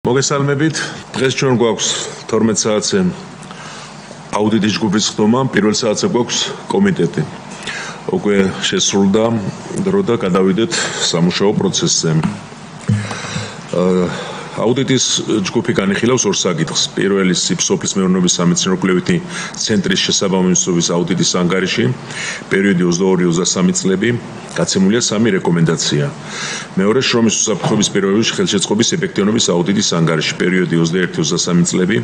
მოგესალმებით. დღეს ჩვენ გვაქვს 12 საათზე აუდიტის ჯგუფის ხდომა, პირველ საათზე გვაქვს კომიტეტი. უკვე შესრულდა დრო და გადავიდეთ სამუშაო პროცესზე. აუდიტის ჯგუფი განიხილავს ორ საკითხს. პირველი სოფლის მეურნეობის სამეცნიერო-კვლევითი ცენტრის შესაბამისობის აუდიტის ანგარიში, პერიოდი 22-23 წლები, გაცემულია 3 რეკომენდაცია. მეორე შრომის უსაფრთხოების პირობებში ხელშეწყობის ეფექტიანობის აუდიტის ანგარიში, პერიოდი 21-23 წლები,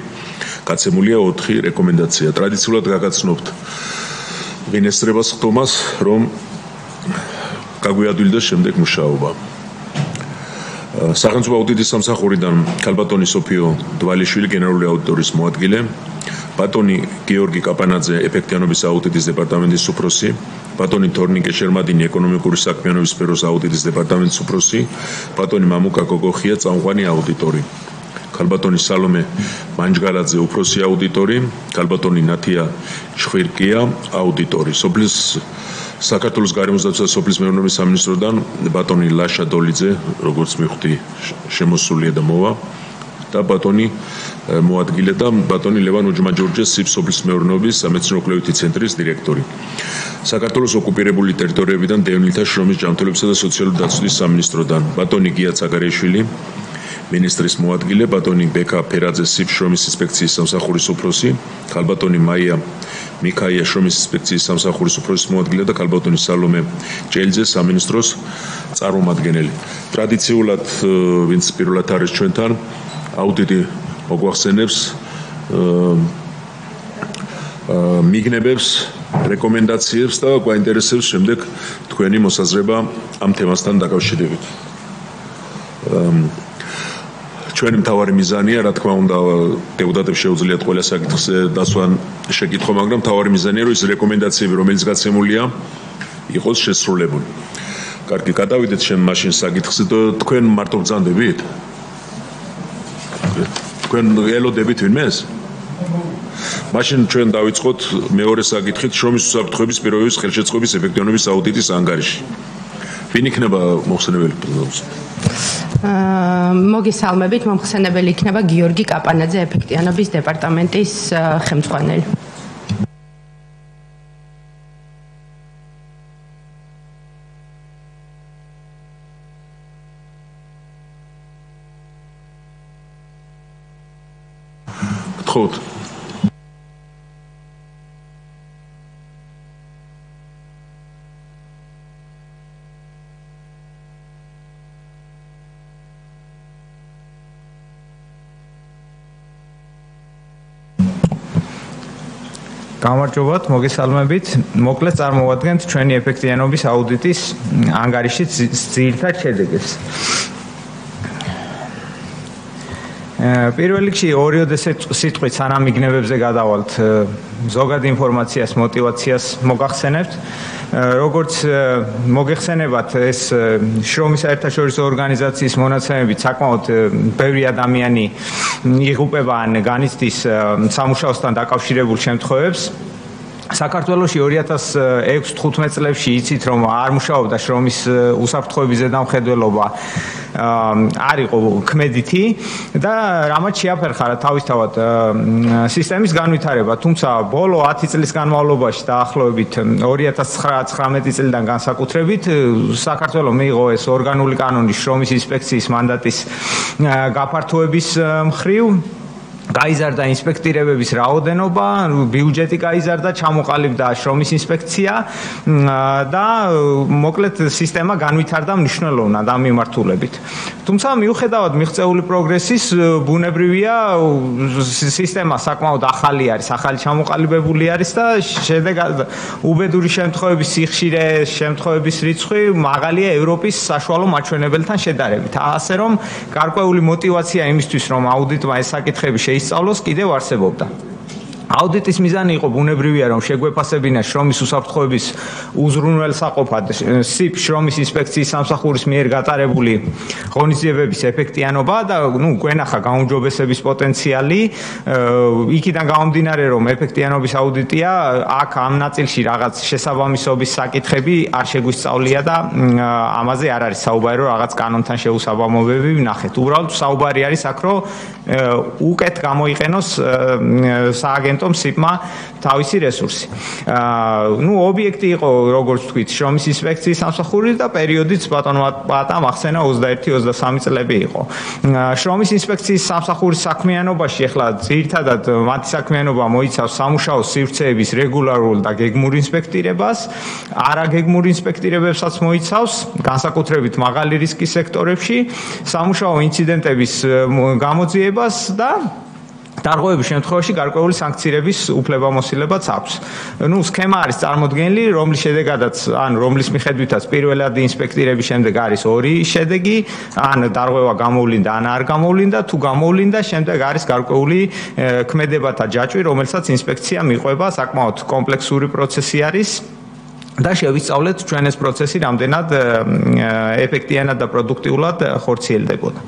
გაცემულია 4 რეკომენდაცია. ტრადიციულად გაგაცნობთ ვინესწრებას ხდომას, რომ გაგვიადვილდა შემდეგ მუშაობა. სახელმწიფო აუდიტის სამსახურიდან ქალბატონი სოფიო დვალიშვილი გენერალური აუდიტორის მოადგილე, ბატონი გიორგი კაპანაძე ეფექტიანობის აუდიტის დეპარტამენტის უფროსი, ბატონი თორნიკე შერმადინი ეკონომიკური საქმიანობის სფეროს აუდიტის დეპარტამენტის უფროსი, ბატონი მამუკა გოგოხია წამყვანი აუდიტორი, ქალბატონი სალომე მანჯგალაძე უფროსი აუდიტორი, ქალბატონი ნათია ჭხვირკია აუდიტორი. საქართველოს გარემოსდაცვა და სოფლის მეურნეობის სამინისტროდან ბატონი ლაშა დოლიძე, როგორც მივხვდი, შემოსულია და მოვა და ბატონი მოადგილე და ბატონი ლევან უჯმაჯორჯე სოფლის მეურნეობის სამეცნიერო-კვლევითი ცენტრის დირექტორი. საქართველოს ოკუპირებული ტერიტორიებიდან დევნილთა შრომის ჯანმრთელობისა და სოციალური დაცვის სამინისტროდან ბატონი გია ცაგარეიშვილი, მინისტრის მოადგილე, ბატონი ბექა ფერაძე შრომის ინსპექციის სამსახურის უფროსი, ქალბატონი მაია მიქაია შრომის ინსპექციის სამსახურის უფროსის მოადგილე და ქალბატონი სალომე ჭელიძე სამინისტროს წარმომადგენელი. ტრადიციულად, ვინც პირველად არის ჩვენთან, აუდიტი მოგვახსენებს მიგნებებს, რეკომენდაციებს და გვაინტერესებს შემდეგ თქვენი მოსაზრება ამ თემასთან დაკავშირებით. ჩვენი მთავარი მიზანია, რა თქმა უნდა, დეპუტატებს შეუძლიათ ყველა საკითხზე დასვა შეკითხვა, მაგრამ მთავარი მიზანია, რომ ის რეკომენდაციები, რომელიც გაცემულია, იყოს შესრულებული. კარგი, გადავიდეთ შენ მაშინ საკითხზე და თქვენ მარტო ბრძანდებით? თქვენ ელოდებით ვინმეს? მაშინ ჩვენ დავიწყოთ მეორე საკითხით, შრომის უსაფრთხოების პირობების ხელშეწყობის ეფექტიანობის აუდიტის ანგარიში. ვინ იქნება მოხსენებელი პრეზიდენტი? მოგესალმებით, მომხსენებელი იქნება გიორგი კაპანაძე ეფექტიანობის დეპარტამენტის ხელმძღვანელი. გთხოვთ. გამარჯობათ, მოგესალმებით. მოკლედ წარმოვადგენთ ჩვენი ეფექტიანობის აუდიტის ანგარიშის ძირითად შედეგებს. პირველ რიგში ორიოდე სიტყვით სანამ მიგნებებზე გადავალთ, ზოგად ინფორმაციას, мотивაციას მოგახსენებთ. როგორც მოგეხსენებათ, ეს შრომის საერთაშორისო ორგანიზაციის მონაცემებით საკმაოდ ბევრი ადამიანი იღუპება ან განიცდის სამუშაოსთან დაკავშირებულ შემთხვევებს. საქართველოში 2006-15 წლებში იცით, რომ არ მუშაობდა შრომის უსაფრთხოების ზედამხედველობა, არ იყო ქმედითი და რამაც შეაფერხა თავისთავად სისტემის განვითარება, თუმცა ბოლო 10 წლის განმავლობაში დაახლოებით 2009-19 წლიდან განსაკუთრებით საქართველოს მიიღო ეს ორგანული კანონი შრომის ინსპექციის მანდატის გაფართოების მხრივ. გაიზარდა ინსპექტირებების რაოდენობა, ბიუჯეტი გაიზარდა, ჩამოყალიბდა შრომის ინსპექცია და მოკლედ სისტემა განვითარდა მნიშვნელოვნად ამ მიმართულებით. თუმცა მიუხედავად მიღწეული პროგრესის, ბუნებრივია სისტემა საკმაოდ ახალი არის, ახალი ჩამოყალიბებული არის და შედეგად უბედური შემთხვევების სიხშირე, შემთხვევების რიცხვი მაღალია ევროპის საშუალო მაჩვენებელთან შედარებით. ასე რომ გარკვეული мотивация იმისთვის, რომ აუდიტმა ეს საკითხები შეისწავლოს, კიდევ არსებობდა. აუდიტის მიზანი იყო ბუნებრივია რომ შეგვეფასებინა შრომის უსაფრთხოების უზრუნველსაყოფად SIP შრომის ინსპექციის სამსახურის მიერ გატარებული ღონისძიებების ეფექტიანობა და გვენახა გაუმჯობესების პოტენციალი იქიდან გამომდინარე რომ ეფექტიანობის აუდიტია აქ ამ ნაწილში რაღაც შესაბამისობის საკითხები არ შეგვისწავლია და ამაზე არ არის საუბარი რომ რაღაც კანონთან შეუსაბამობები ვნახეთ უბრალოდ საუბარი არის აქ რომ უკეთ გამოიყენოს სააგენტომ SIP-მა თავისი რესურსი. ობიექტი იყო, როგორც თქვით, შრომის ინსპექციის სამსახური და პერიოდიც ბატონმა პატამ ახსენა 21-23 წლები იყო. შრომის ინსპექციის სამსახურის საქმიანობაში ახლა ძირითადად მათი საქმიანობა მოიცავს სამუშაო სივრცეების რეგულარულ და გეგმურ ინსპექტირებას, არაგეგმურ ინსპექტირებებსაც მოიცავს, განსაკუთრებით მაღალი რისკის სექტორებში, სამუშაო ინციდენტების გამოძიებას და დარღვევების შემთხვევაში გარკვეული სანქციების უფლებამოსილებაც აქვს. სქემა არის წარმოდგენილი, რომლის შედეგადაც, რომლის მიხედვითაც პირველადი ინსპექტირების შემდეგ არის ორი შედეგი, დარღვევა გამოვლინდა, არ გამოვლინდა, თუ გამოვლინდა, შემდეგ არის გარკვეული ქმედებათა ჯაჭვი, რომელსაც ინსპექცია მიყვება, საკმაოდ კომპლექსური პროცესი არის. და შევისწავლეთ ჩვენ ეს პროცესი რამდენად ეფექტიანად და პროდუქტიულად ხორციელდებოდა.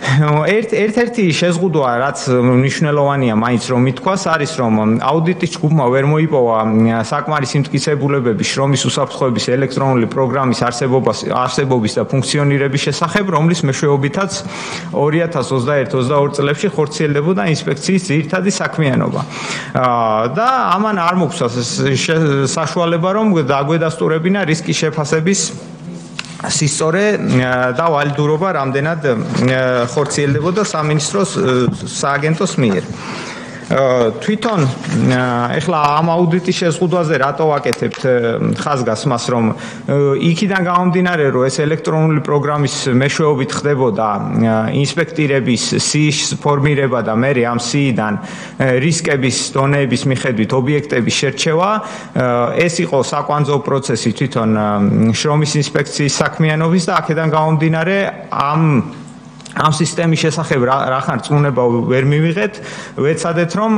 ერთ-ერთი შეზღუდვა, რაც მნიშვნელოვანია მაინც რომ ითქვას, არის რომ აუდიტის ჯგუფმა ვერ მოიპოვა საკმარისი მტკიცებულებები შრომის უსაფრთხოების ელექტრონული პროგრამის არსებობის და ფუნქციონირების შესახებ, რომლის მეშვეობითაც 2021-22 წლებში ხორციელდებოდა ინსპექციის ძირითადი საქმიანობა. და ამან არ მოგვცა საშუალება რომ დაგვედასტურებინა რისკის შეფასების სისწორე და ვალიდურობა რამდენად ხორციელდებოდა სამინისტროს სააგენტოს მიერ. თვითონ ეხლა ამ აუდიტის შეზღუდვაზე რატო ვაკეთებთ ხაზგასმას, რომ იქიდან გამომდინარე, რომ ეს ელექტრონული პროგრამის მეშვეობით ხდებოდა ინსპექტირების სიის ფორმირება და მერე ამ სიიდან რისკების დონეების მიხედვით ობიექტების შერჩევა, ეს იყო საკვანძო პროცესი თვითონ შრომის ინსპექციის საქმიანობის და აქედან გამომდინარე ამ სისტემის შესახებ რახან რწმუნება ვერ მივიღეთ, ვეცადეთ რომ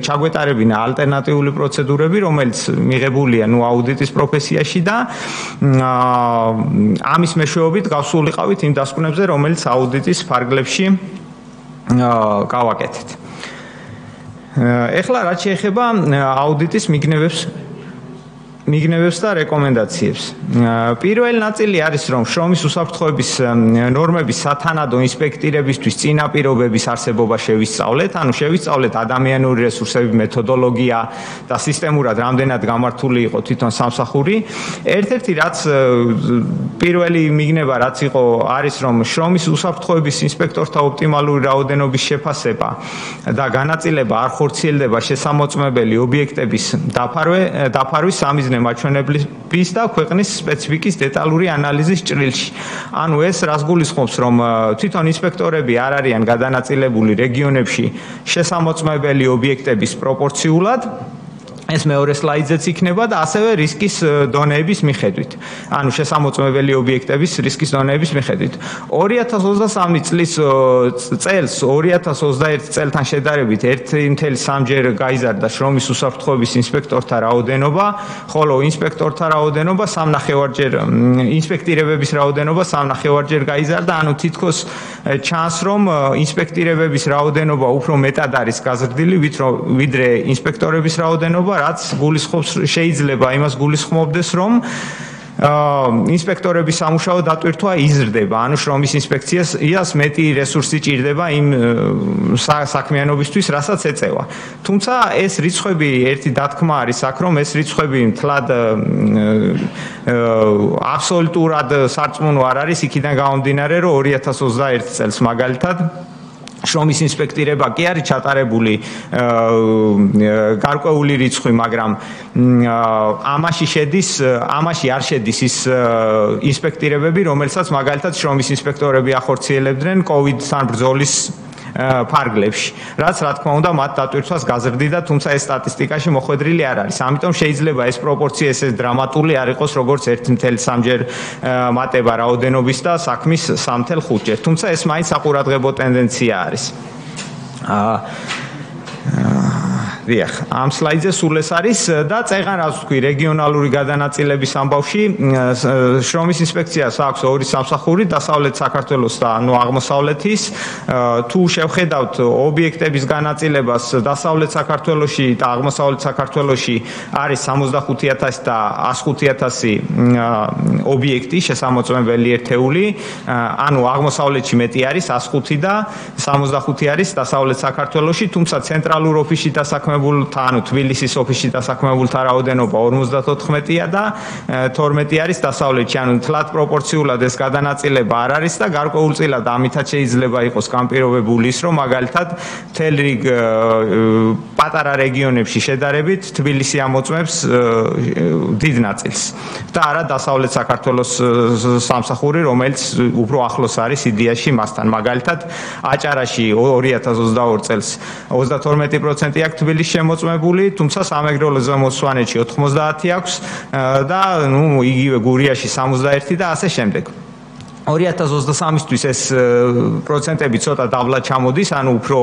ჩაგვეტარებინა ალტერნატიული პროცედურები, რომელიც მიღებულია აუდიტის პროფესიაში და ამის მეშვეობით გავსულიყავით იმ დასკვნებზე, რომელიც აუდიტის ფარგლებში გავაკეთეთ. ეხლა რაც შეეხება აუდიტის მიგნებებს და რეკომენდაციებს. პირველი ნაწილი არის, რომ შრომის უსაფრთხოების ნორმების სათანადო ინსპექტირებისთვის წინაპირობების არსებობა შევისწავლეთ, შევისწავლეთ ადამიანური რესურსები, მეთოდოლოგია და სისტემურად რამდენად გამართული იყო თვითონ სამსახური. ერთ-ერთი რაც პირველი მიგნება რაც იყო არის, რომ შრომის უსაფრთხოების ინსპექტორთა ოპტიმალური რაოდენობის შეფასება და განაწილება არ ხორციელდება შესამოწმებელი ობიექტების დაფარვის სამიზნე მაჩვენებლების და ქვეყნის სპეციფიკის დეტალური ანალიზის ჭრილში. ეს რას გულისხმობს, რომ თვითონ ინსპექტორები არ არიან გადანაწილებული რეგიონებში შესამოწმებელი ობიექტების პროპორციულად. ეს მეორე სლაიდზეც იქნება და ასევე რისკის დონეების მიხედვით. შესამოწმებელი ობიექტების რისკის დონეების მიხედვით. 2023 წელს 2021 წელთან შედარებით 1.3-ჯერ გაიზარდა შრომის უსაფრთხოების ინსპექტორთა რაოდენობა, ხოლო ინსპექტორთა რაოდენობა 3.5-ჯერ ინსპექტირებების რაოდენობა 3.5-ჯერ გაიზარდა, თითქოს ჩანს რომ ინსპექტირებების რაოდენობა უფრო მეტად არის გაზრდილი ვიდრე ინსპექტორების რაოდენობა, რაც შეიძლება იმას გულისხმობდეს, რომ ინსპექტორების სამუშაო დატვირთვა იზრდება, შრომის ინსპექციას მეტი რესურსი ჭირდება იმ საქმიანობისთვის, რასაც ეწევა. თუმცა ეს რიცხვები ერთი დათქმა არის აქ, რომ ეს რიცხვები მთლად აბსოლუტურად სარწმუნო არ არის, იქიდან გამომდინარე, რომ 2021 წელს მაგალითად შრომის ინსპექტირება კი არის ჩატარებული გარკვეული რიცხვი, მაგრამ ამაში არ შედის ის ინსპექტირებები, რომელსაც მაგალითად შრომის ინსპექტორები ახორციელებდნენ COVID-თან ბრძოლის ფარგლებში, რაც რა თქმა უნდა მათ დატვირთვას გაზრდიდა, თუმცა ეს სტატისტიკაში მოხვედრილი არ არის. ამიტომ შეიძლება ეს პროპორცია ესე დრამატული არ იყოს, როგორც 1.3-ჯერ მატება რაოდენობის და საქმის 3.5-ჯერ. თუმცა ეს მაინც საყურადღებო ტენდენცია არის. დიახ, ამ სლაიდზე სულ ეს არის და წეღან რაც ვთქვი, რეგიონალური გადანაწილების ამბავში შრომის ინსპექციას აქვს ორი სამსახური, დასავლეთ საქართველოს და აღმოსავლეთის. თუ შევხედავთ ობიექტების განაწილებას დასავლეთ საქართველოში და აღმოსავლეთ საქართველოში არის 65,000 და 105,000 ობიექტი შესამოწმებელი ერთეული, ანუ აღმოსავლეთში მეტი არის 105 და 65 არის დასავლეთ საქართველოში, თუმცა ცენტრალურ ოფისში დასაქმებულთა, ანუ თბილისის ოფისში დასაქმებულთა რაოდენობა 54-ია და 12 არის დასავლეთში, ანუ თლად პროპორციულად ეს გადანაწილება არ არის და გარკვეულწილად ამითაც შეიძლება იყოს განპირობებული ის, რომ მაგალითად მთელ რიგ პატარა რეგიონებში შედარებით თბილისი ამოწმებს დიდ ნაწილს და არა დასავლეთ საქართველოს სამსახური, რომელიც უფრო ახლოს არის იდეაში მასთან. მაგალითად აჭარაში 2022 წელს 32% აქვს თბილისში შემოწმებული, თუმცა სამეგრელოზე მოსვანეთში 90 აქვს და იგივე გურიაში 61 და ასე შემდეგ. 2023-თვის ეს პროცენტები ცოტა დაბლა ჩამოდის, ანუ უფრო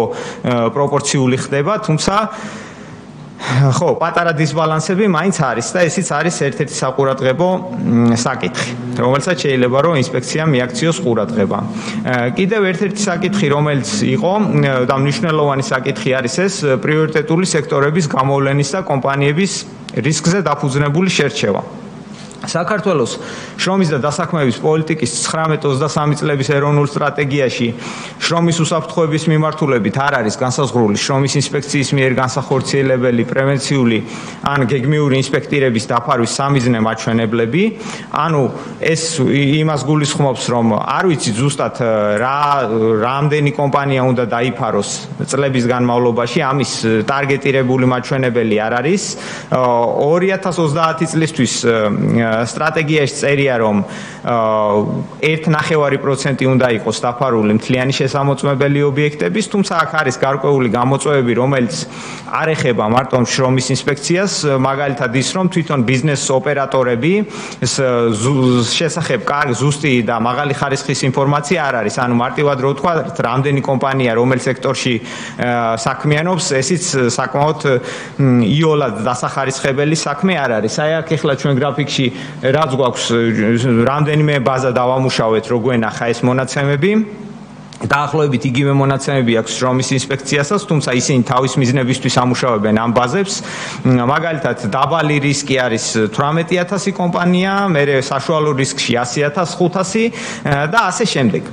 პროპორციული ხდება, თუმცა ხო, პატარა დისბალანსები მაინც არის და ესიც არის ერთ-ერთი საყურადღებო საკითხი, რომელსაც შეიძლება რომ ინსპექცია მიაქციოს ყურადღება. კიდევ ერთ-ერთი საკითხი, რომელიც იყო და მნიშვნელოვანი საკითხი არის ეს პრიორიტეტული სექტორების გამოვლენის და კომპანიების რისკზე დაფუძნებული შერჩევა. საქართველოს შრომის და დასაქმების პოლიტიკის 19-23 წლების ეროვნულ სტრატეგიაში შრომის უსაფრთხოების მიმართულებით არ არის განსაზღვრული შრომის ინსპექციის მიერ განსახორციელებელი პრევენციული ან გეგმიური ინსპექტირების დაფარვის სამიზნე მაჩვენებლები. ანუ ეს იმას გულისხმობს, რომ არ ვიცი ზუსტად რამდენი კომპანია უნდა დაიფაროს წლების განმავლობაში, ამის ტარგეტირებული მაჩვენებელი არ არის. 2030 წლისთვის სტრატეგიაში წერია, რომ 1.9% უნდა იყოს დაფარული მთლიანი შესამოწმებელი ობიექტების, თუმცა აქ არის გარკვეული გამოწვევები, რომელიც არ ეხება მარტო შრომის ინსპექციას, მაგალითად ის, რომ თვითონ ბიზნეს ოპერატორები შესახებ კარგი, ზუსტი და მაღალი ხარისხის ინფორმაცია არ არის, ანუ მარტივად რო ვთქვა, რამდენი კომპანია რომელ სექტორში საქმიანობს, ესიც საკმაოდ იოლად დასახარისხებელი საქმე არ არის. აი აქ ეხლა ჩვენ გრაფიკში რაც გვაქვს რამდენიმე ბაზა დავამუშავეთ, რო გვენახა ეს მონაცემები. დაახლოებით იგივე მონაცემები აქვს შრომის ინსპექციასაც, თუმცა ისინი თავის მიზნებისთვის ამუშავებენ ამ ბაზებს. მაგალითად, დაბალი რისკი არის 18,000 კომპანია, მერე საშუალო რისკში 100,500 და ასე შემდეგ.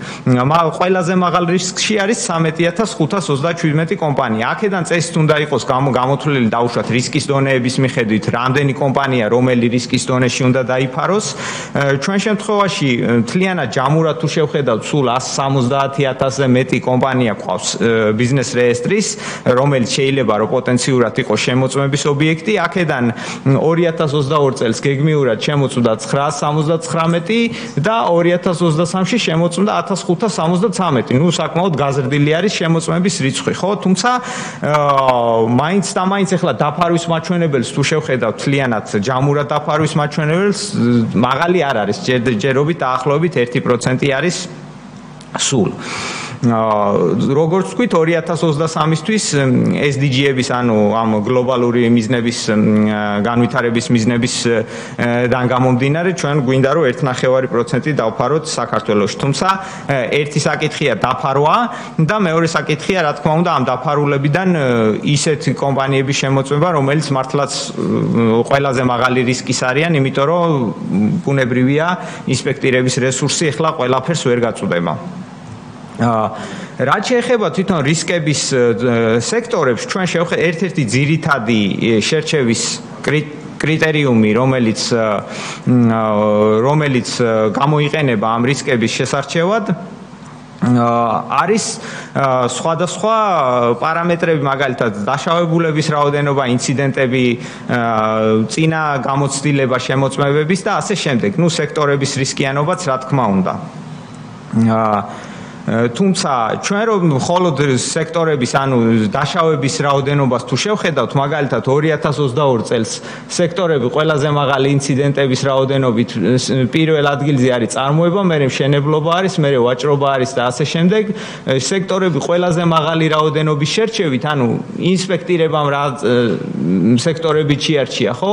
ყველაზე მაღალ რისკში არის 13,527 კომპანია. აქედან წესით უნდა იყოს გამოთვლილი დაუშვათ რისკის დონეების მიხედვით, რამდენი კომპანია რომელი რისკის დონეში უნდა დაიფაროს. ჩვენ შემთხვევაში მთლიანად ჯამურად თუ შევხედავთ, სულ 170,000-ზე მეტი კომპანია ყავს ბიზნეს რეესტრის, რომელიც შეიძლება რომ პოტენციურად იყოს შემოწმების ობიექტი. აქედან 2022 წელს გეგმიურად შემოწმდა 979 და 2023-ში შემოწმდა 1573. ნუ საკმაოდ გაზრდილი არის შემოწმების რიცხვი, ხო? თუმცა მაინც და მაინც ახლა დაფარვის მაჩვენებელს თუ შევხედავთ მთლიანად ჯამურად დაფარვის მაჩვენებელს, მაღალი არ არის, ჯერობით დაახლოებით 1% არის სულ. როგორც ვთქვით, 2023-თვის SDG-ების, ანუ ამ გლობალური მიზნების განვითარების მიზნებისგან გამომდინარე, ჩვენ გვინდა რომ 1.9% დავფაროთ საქართველოში. თუმცა ერთი საკითხია დაფარვა და მეორე საკითხია, რა თქმა უნდა, ამ დაფარულებიდან ისეთი კომპანიების შემოწმება, რომელიც მართლაც ყველაზე მაღალი რისკის არიან, იმიტომ რომ ბუნებრივია ინსპექტირების რესურსი ახლა ყველაფერს ვერ გაწუდება. რაც შეეხება თვითონ რისკების სექტორებს, ჩვენ შევხედეთ ერთ-ერთი ძირითადი შერჩევის კრიტერიუმი, რომელიც გამოიყენება ამ რისკების შესარჩევად, არის სხვადასხვა პარამეტრები, მაგალითად დაშავებულების რაოდენობა, ინციდენტები, წინა გამოცდილება შემოწმებების და ასე შემდეგ. ნუ სექტორების რისკიანობაც, რა თქმა უნდა. თუმცა ჩვენ რომ მხოლოდ სექტორების ანუ დაშავების რაოდენობას თუ შევხედავთ, მაგალითად 2022 წელს სექტორები ყველაზე მაღალი ინციდენტების რაოდენობით პირველ ადგილზე არის წარმოება, მერე მშენებლობა არის, მერე ვაჭრობა არის და ასე შემდეგ. სექტორები ყველაზე მაღალი რაოდენობის შერჩევით, ანუ ინსპექტირებამ რა სექტორები შეარჩია, ხო?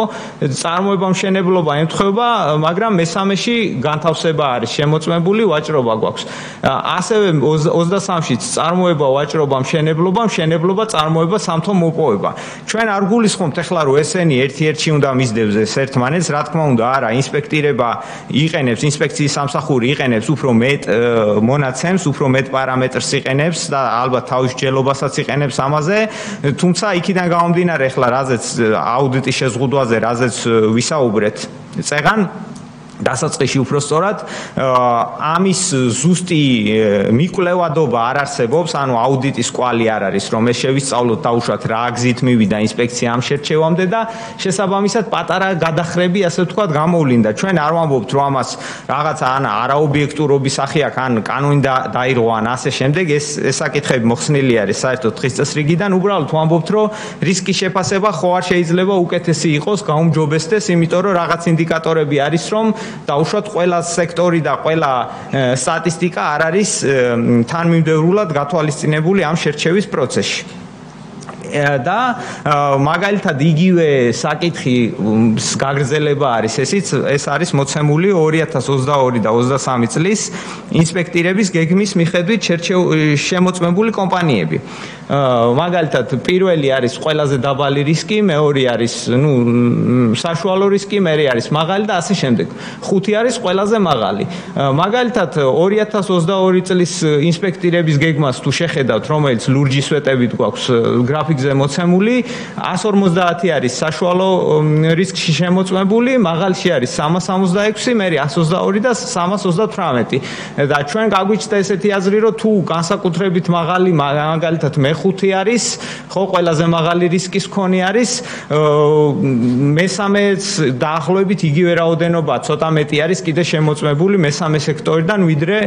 წარმოება, მშენებლობა ემთხვევა, მაგრამ მესამეში განთავსება არის შემოწმებული, ვაჭრობა გვაქვს. ასევე 23-შიც წარმოება, ვაჭრობა, მშენებლობა, წარმოება, სამთო მოპოვება. ჩვენ არ გულისხმობთ ახლა რომ ესენი ერთ-ერთში უნდა მისდევს ეს ერთმანეთს, რა თქმა უნდა, არა, ინსპექტირება იყენებს, ინსპექციის სამსახური იყენებს უფრო მეტ მონაცემს, უფრო მეტ პარამეტრს იყენებს და ალბათ თავის ჯელობასაც იყენებს ამაზე, თუმცა იქიდან გამომდინარე ახლა რაზეც აუდიტის შეზღუდვაზე, რაზეც ვისაუბრეთ, წეგან დასაწყისში უფრო სწორად ამის ზუსტი მიკვლევადობა არ არსებობს, ანუ აუდიტის კვალი არ არის, რომ ეს შევისწავლოთ დაუშვათ რა გზით მივიდა ინსპექცია ამ შერჩევამდე და შესაბამისად პატარა გადახრები, ასე ვთქვათ, გამოვლინდა. ჩვენ არ ვამბობთ, რომ ამას რაღაცა ან არაობიექტურობის სახე აქვს, ან კანონი დაირღვა, ან ასე შემდეგ, ეს საკითხები მოხსნილი არის საერთოდ დღის წესრიგიდან, უბრალოდ ვამბობთ, რომ რისკის შეფასება ხო არ შეიძლება უკეთესი იყოს, გაუმჯობესდეს, იმიტომ რომ რაღაც ინდიკატორები არის, რომ დაუშვათ ყველა სექტორი და ყველა სტატისტიკა არ არის თანმიმდევრულად გათვალისწინებული ამ შერჩევის პროცესში. და მაგალითად იგივე საკითხი გაგრძელება არის ეს არის მოცემული 2022 და 23 წლის ინსპექტირების გეგმის მიხედვით შემოწმებული კომპანიები. მაგალითად პირველი არის ყველაზე დაბალი რისკი, მეორე არის საშუალო რისკი, მერე არის მაღალი და ასე შემდეგ. ხუთი არის ყველაზე მაღალი. მაგალითად 2022 წლის ინსპექტირების გეგმას თუ შეხედავთ, რომელიც ლურჯი სვეტებით გვაქვს გრაფიკზე მოცემული, 150 არის საშუალო რისკში შემოწმებული, მაღალში არის 366, მერე 122 და 338. და ჩვენ გაგვიჩნდა ესეთი აზრი, რომ თუ განსაკუთრებით მაღალი მაგალითად მეხუთი არის, ხო, ყველაზე მაღალი რისკის მქონე არის, მესამეც დაახლოებით იგივე რაოდენობა, ცოტა მეტი არის კიდე შემოწმებული მესამე სექტორიდან, ვიდრე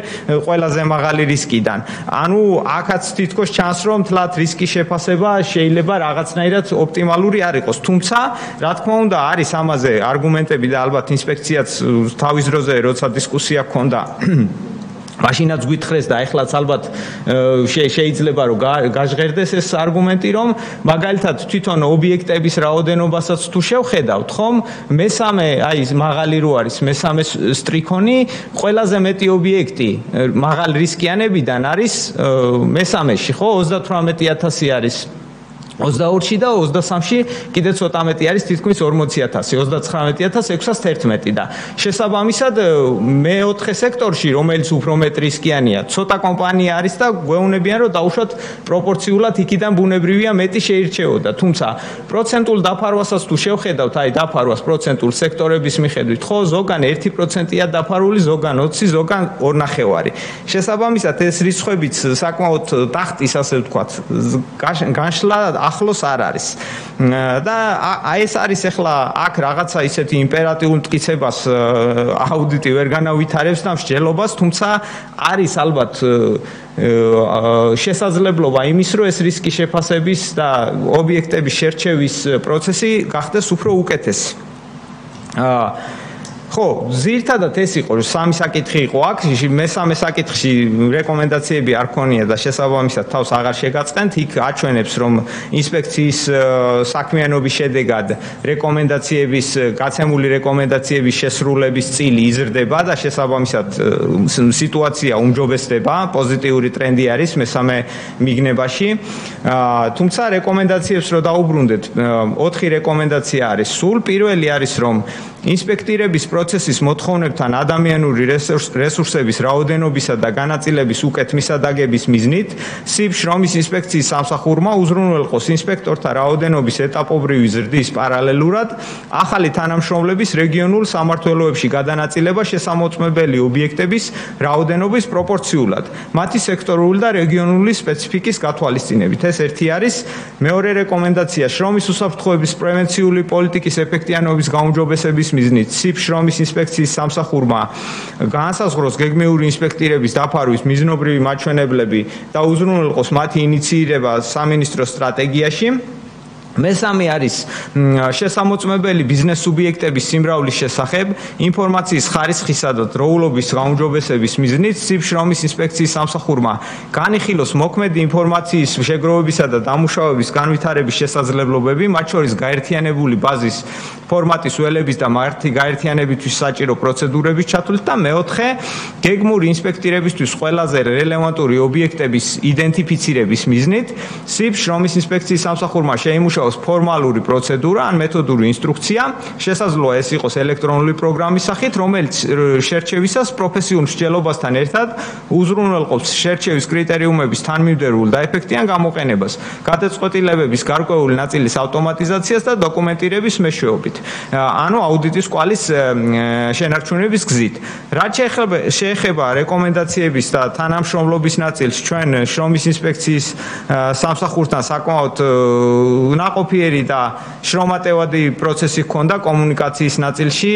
ყველაზე მაღალი რისკიდან. ანუ აქაც თითქოს ჩანს, რომ თლათ რისკის შეფასება შეიძლება რაღაცნაირად ოპტიმალური არ იყოს. თუმცა, რა თქმა უნდა, არის ამაზე არგუმენტები და ალბათ ინსპექციაც თავის დროზე როცა დისკუსია ჰქონდა მაშინაც გვითხრეს და ეხლაც ალბათ შეიძლება რომ გაჟღერდეს ეს არგუმენტი, რომ მაგალითად თვითონ ობიექტების რაოდენობასაც თუ შევხედავთ, ხომ, მესამე, აი მაღალი რო არის, მესამე სტრიქონი, ყველაზე მეტი ობიექტი მაღალ რისკიანებიდან არის მესამეში, ხო, 38000 არის 22-ში და 23-ში კიდე ცოტა მეტი არის, თითქმის 40000, 39611 და შესაბამისად მეოთხე სექტორში, რომელიც უფრო მეტ რისკიანია, ცოტა კომპანია არის და გვეუბნებიან, რომ დაუშვათ პროპორციულად იქიდან ბუნებრივია მეტი შეირჩეოდა. თუმცა პროცენტულ დაფარვასაც თუ შევხედავთ, აი დაფარვას პროცენტულ სექტორების მიხედვით, ხო, ზოგან 1%-ია დაფარული, ზოგან 20, ზოგან 2.5. შესაბამისად ეს რისხვებიც საკმაოდ ტახტის, ასე ვთქვათ, განშლა ახლოს არ არის. და ეს არის ახლა აქ რაღაცა ისეთი იმპერატიულ მტკიცებას აუდიტი ვერ განავითარებს და მსჯელობას, თუმცა არის ალბათ შესაძლებლობა იმის, რომ ეს რისკის შეფასების და ობიექტების შერჩევის პროცესი გახდეს უფრო უკეთესი. ხო, ზირთადად ეს იყო, სამი საკითხი იყო აქ, მესამე საკითხში რეკომენდაციები არ ქონია და შესაბამისად თავს აღარ შეგაწყენთ, იქ აჩვენებს, რომ ინსპექციის საქმიანობის შედეგად რეკომენდაციების, გაცემული რეკომენდაციების შესრულების წილი იზრდება და შესაბამისად სიტუაცია უმჯობესდება, პოზიტიური ტრენდი არის მესამე მიგნებაში. თუმცა რეკომენდაციებს რო დაუბრუნდეთ, 4 რეკომენდაცია არის სულ, პირველი არის, რომ ინსპექტირების პროცესის მოთხოვნებთან ადამიანური რესურსების რაოდენობისა და განაწილების უკეთ მისადაგების მიზნით სიბ შრომის ინსპექციის სამსახურმა უზრუნველყოს ინსპექტორთა რაოდენობის ეტაპობრივი ზრდის პარალელურად ახალი თანამშრომლების რეგიონულ სამმართველოებში გადანაწილება შესამოწმებელი ობიექტების რაოდენობის პროპორციულად მათი სექტორული და რეგიონული სპეციფიკის გათვალისწინებით. ეს ერთი არის. მეორე რეკომენდაცია შრომის უსაფრთხოების პრევენციული პოლიტიკის ეფექტიანობის გაუმჯობესების მიზნით SIP შრომის ინსპექციის სამსახურმა განსაზღვროს გეგმიური ინსპექტირების დაფარვის მიზნობრივი მაჩვენებლები და უზრუნველყოს მათი ინიციირება სამინისტროს სტრატეგიაში. მესამე არის შესამოწმებელი ბიზნეს სუბიექტების სიმრავლის შესახებ ინფორმაციის ხარისხისა და დროულობის გაუმჯობესების მიზნით SIP შრომის ინსპექციის სამსახურმა განიხილოს მოქმედი ინფორმაციის შეგროვებისა და დამუშავების განვითარების შესაძლებლობები, მათ შორის გაერთიანებული ბაზის ფორმატის ველების და მათი გაერთიანებისთვის საჭირო პროცედურების ჩათვლით და მეოთხე გეგმური ინსპექტირებისთვის ყველაზე რელევანტური ობიექტების იდენტიფიცირების მიზნით SIP შრომის ინსპექციის სამსახურმა შეიმუშაოს ფორმალური პროცედურა ან მეთოდური ინსტრუქცია, შესაძლოა ეს იყოს ელექტრონული პროგრამის სახით, რომელიც შერჩევისას პროფესიულ მსჯელობასთან ერთად უზრუნველყოფს შერჩევის კრიტერიუმების თანმიმდევრულ და ეფექტიან გამოყენებას, გადაწყვეტილებების გარკვეული ნაწილის ავტომატიზაციას და დოკუმენტირების მეშვეობით. ანუ აუდიტის კვალის შენარჩუნების გზით. რაც შეეხება რეკომენდაციების და თანამშრომლობის ნაწილს, ჩვენ შრომის ინსპექციის სამსახურთან საკმაოდ ნაყოფიერი და შრომატევადი პროცესი ჰქონდა კომუნიკაციის ნაწილში,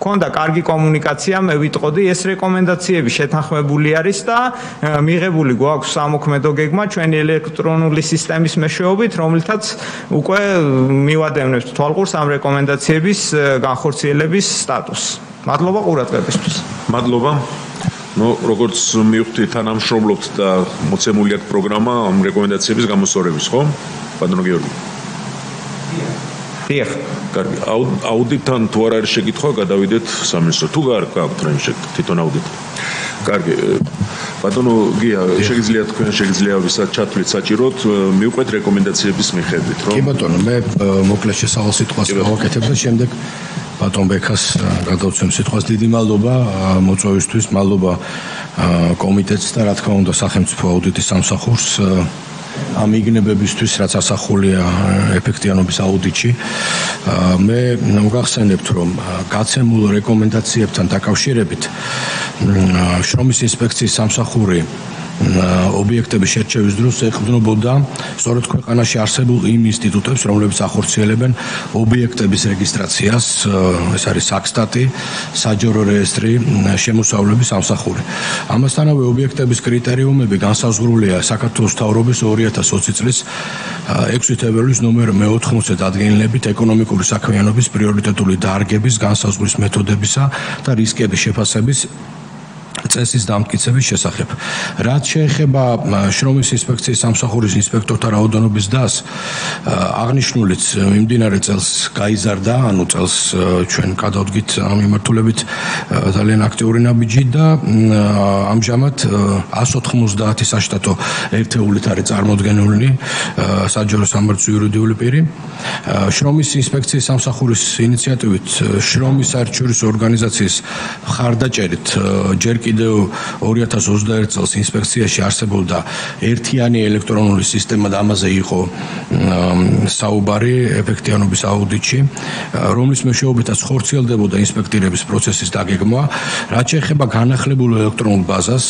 ჰქონდა კარგი კომუნიკაცია, მე ვიტყოდი, ეს რეკომენდაციები შეთანხმებული არის და მიღებული გვაქვს სამოქმედო გეგმა ჩვენი ელექტრონული სისტემის მეშვეობით, რომელთაც უკვე მივადევნებთ თვალყურს ამ რეკომენდაციების განხორციელების სტატუსს. მადლობა ყურადღებისთვის. მადლობა. როგორც მივხვდი, თანამშრომლობთ და მოცემული აქვს პროგრამა ამ რეკომენდაციების გამოსწორების, ხო? ბატონო გიორგი. დიახ. კარგი. აუდიტთან თუ არ არის შეკითხვა, გადავიდეთ სამინისტრო. თუ გაქვთ რაიმე შეკითხვა თვითონ აუდიტთან. კარგი. ბატონო გია, შეგიძლია ვისაც ჩათვლით საჭიროდ, მივყვეთ რეკომენდაციების მიხედვით, რომ კი ბატონო, მე მოკლედ შესავალ სიტყვას გავაკეთებ და შემდეგ ბატონ ბექას გადავცემ სიტყვას. დიდი მადლობა მოწვევისთვის, მადლობა კომიტეტს და რა თქმა უნდა სახელმწიფო აუდიტის სამსახურს ამ იგნებებისთვის, რაც ასახულია ეფექტიანობის აუდიტში. მე მოგახსენებთ, რომ გაცემულ რეკომენდაციებთან დაკავშირებით შრომის ინსპექციის სამსახური ობიექტების შერჩევის დროს ეყრდნობოდა სწორედ ქვეყანაში არსებულ იმ ინსტიტუტებს, რომლებიც ახორციელებენ ობიექტების რეგისტრაციას, ეს არის საქსტატი, საჯარო რეესტრი, შემოსავლების სამსახური. ამასთანავე ობიექტების კრიტერიუმები განსაზღვრულია საქართველოს მთავრობის 2020 წლის 6 თებერვლის ნომერ 80 დადგენილებით ეკონომიკური საქმიანობის პრიორიტეტული დარგების განსაზღვრის მეთოდებისა და რისკების შეფასების წესის დამტკიცების შესახებ. რაც შეეხება შრომის ინსპექციის სამსახურის ინსპექტორთა რაოდენობის დასს, აღნიშნულიც მიმდინარე წელს გაიზარდა, ანუ წელს ჩვენ გადავდგით ამ მიმართულებით ძალიან აქტიური ნაბიჯი და ამჟამად 190 საშტატო ერთეულით არის წარმოდგენილი საჯარო სამართლის იურიდიული პირი. შრომის ინსპექციის სამსახურის ინიციატივით შრომის საერთაშორისო ორგანიზაციის მხარდაჭერით ჯერ კიდევ 2021 წელს ინსპექციაში არსებობდა ერთიანი ელექტრონული სისტემა და ამაზე იყო საუბარი ეფექტიანობის აუდიტში, რომლის მეშვეობითაც ხორციელდებოდა ინსპექტირების პროცესის დაგეგმვა. რაც შეეხება განახლებულ ელექტრონულ ბაზას,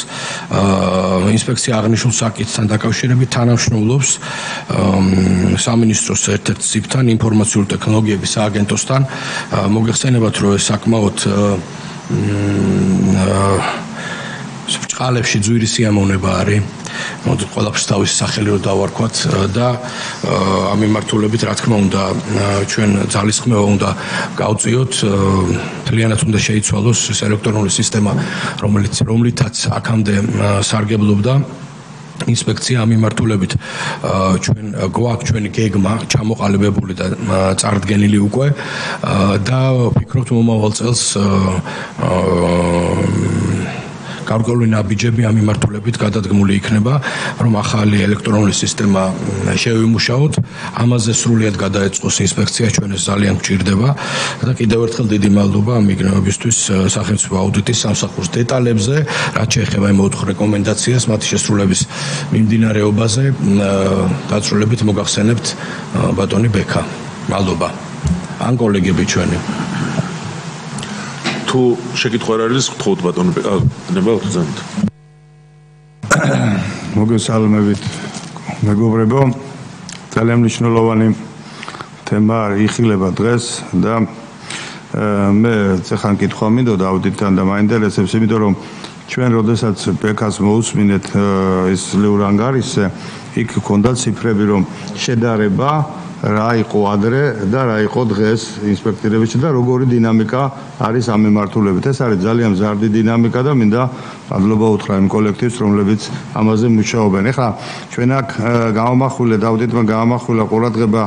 ინსპექცია აღნიშნულ საკითხთან დაკავშირებით თანამშრომლობს სამინისტროს ერთ-ერთ SIP-თან, ინფორმაციული ტექნოლოგიების სააგენტოსთან. მოგეხსენებათ, რომ ეს საკმაოდ წყალებში ძვირი სიამოვნება არის. მოდით ყველაფერს თავისი სახელი რო დავარქვათ და ამ მიმართულებით რა თქმა უნდა ჩვენ ძალისხმევა უნდა გავწიოთ, მთლიანად უნდა შეიცვალოს ეს ელექტრონული სისტემა, რომლითაც აქამდე სარგებლობდა ინსპექცია ამ მიმართულებით ჩვენ გვაქვს ჩვენი გეგმა ჩამოყალიბებული და წარდგენილი უკვე და ვფიქრობთ მომავალ წელს გარკვეული ნაბიჯები ამ მიმართულებით გადადგმული იქნება, რომ ახალი ელექტრონული სისტემა შევიმუშაოთ, ამაზე სრულიად გადაეწყოს ინსპექცია, ჩვენ ეს ძალიან გვჭირდება და კიდევ ერთხელ დიდი მადლობა ამ მიგრებისთვის სახელმწიფო აუდიტის სამსახურს. დეტალებზე, რაც შეეხება იმ 4 რეკომენდაციას, მათი შესრულების მიმდინარეობაზე, დაწვრილებით მოგახსენებთ ბატონი ბექა. მადლობა. ან კოლეგები ჩვენი. თუ შეკითხვა არ არის, გთხოვთ ბატონო ბექა, ნება უძანთ. მოგესალმებით მეგობრებო, ძალიან მნიშვნელოვანი თემა იხილება დღეს და მე ეხლა კითხვა მინდოდა აუდიტთან და მაინტერესებს, იმიტომ რომ ჩვენ როდესაც ბექას მოусმინეთ ის ლეურ ანგარიშზე, იქ ჰქონდა ციფრები, რომ შედარება რა იყო ადრე და რა იყო დღეს ინსპექტირებაში და როგორი დინამიკა არის ამ მიმართულებით. ეს არის ძალიან მზარდი დინამიკა და მინდა მადლობა უთხრა იმ კოლექტივს, რომლებიც ამაზე მუშაობენ. ეხლა ჩვენ აქ გამომახვილეთ აუდიტმა გამომახვილა ყურადღება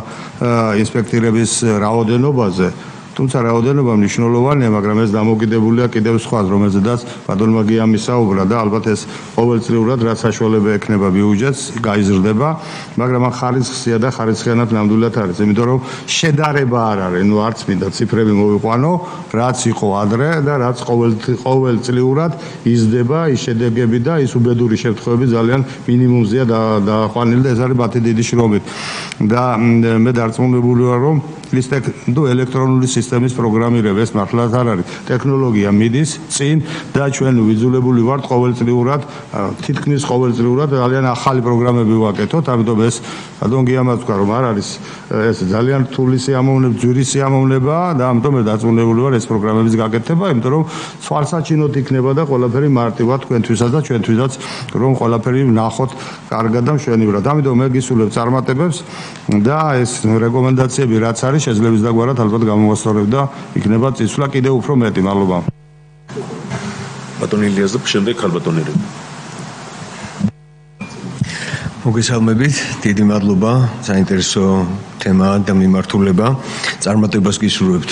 ინსპექტირების რაოდენობაზე. თუმცა რაოდენობა მნიშვნელოვანია, მაგრამ ეს დამოკიდებულია კიდევ სხვა, რომელზედაც ბატონმა გიამი საუბრა და ალბათ ეს ყოველწლიურად რაც საშუალება ექნება ბიუჯეტს, გაიზრდება, მაგრამ ამ ხარისხია და ხარისხიანად ნამდვილად არის, იმიტომ რომ შედარება არ არის, ნუ არც მინდა ციფრები მოვიყვანო, რაც იყო ადრე და რაც ყოველწლიურად იზრდება ის შედეგები და ის უბედური შემთხვევები ძალიან მინიმუმზეა დააყვანილი და ეს არის მათი დიდი შრომით. და მე დარწმუნებული ვარ, რომ ის ელექტრონული სისტემის პროგრამირება ეს მართლაც არ არის. ტექნოლოგია მიდის წინ და ჩვენ ვიძულებული ვართ ყოველწლიურად, თითქმის ყოველწლიურად ძალიან ახალი პროგრამები ვაკეთოთ, ამიტომ ეს ბატონ გიამაც თქვა, რომ არ არის ეს ძალიან რთული სიამოვნება, ძვირი სიამოვნება და ამიტომ მე დარწმუნებული ვარ ეს პროგრამების გაკეთება, იმიტომ რომ სვალსაჩინოდ იქნება და ყველაფერი მარტივად თქვენთვისაც და ჩვენთვისაც, რომ ყველაფერი ვნახოთ კარგად და მშვენივრად. ამიტომ მე გისურვებ წარმატებებს და ეს რეკომენდაციები რაც არის შეძლებს დაგვარად ალბათ გამოვასწორებ და იქნება წისვლა კიდევ უფრო მეტი. მადლობა. ბატონ ილიას და შემდეგ ქალბატონი რე. მოგესალმებით, დიდი მადლობა, საინტერესო თემა და მიმართულება. წარმატებას გისურვებთ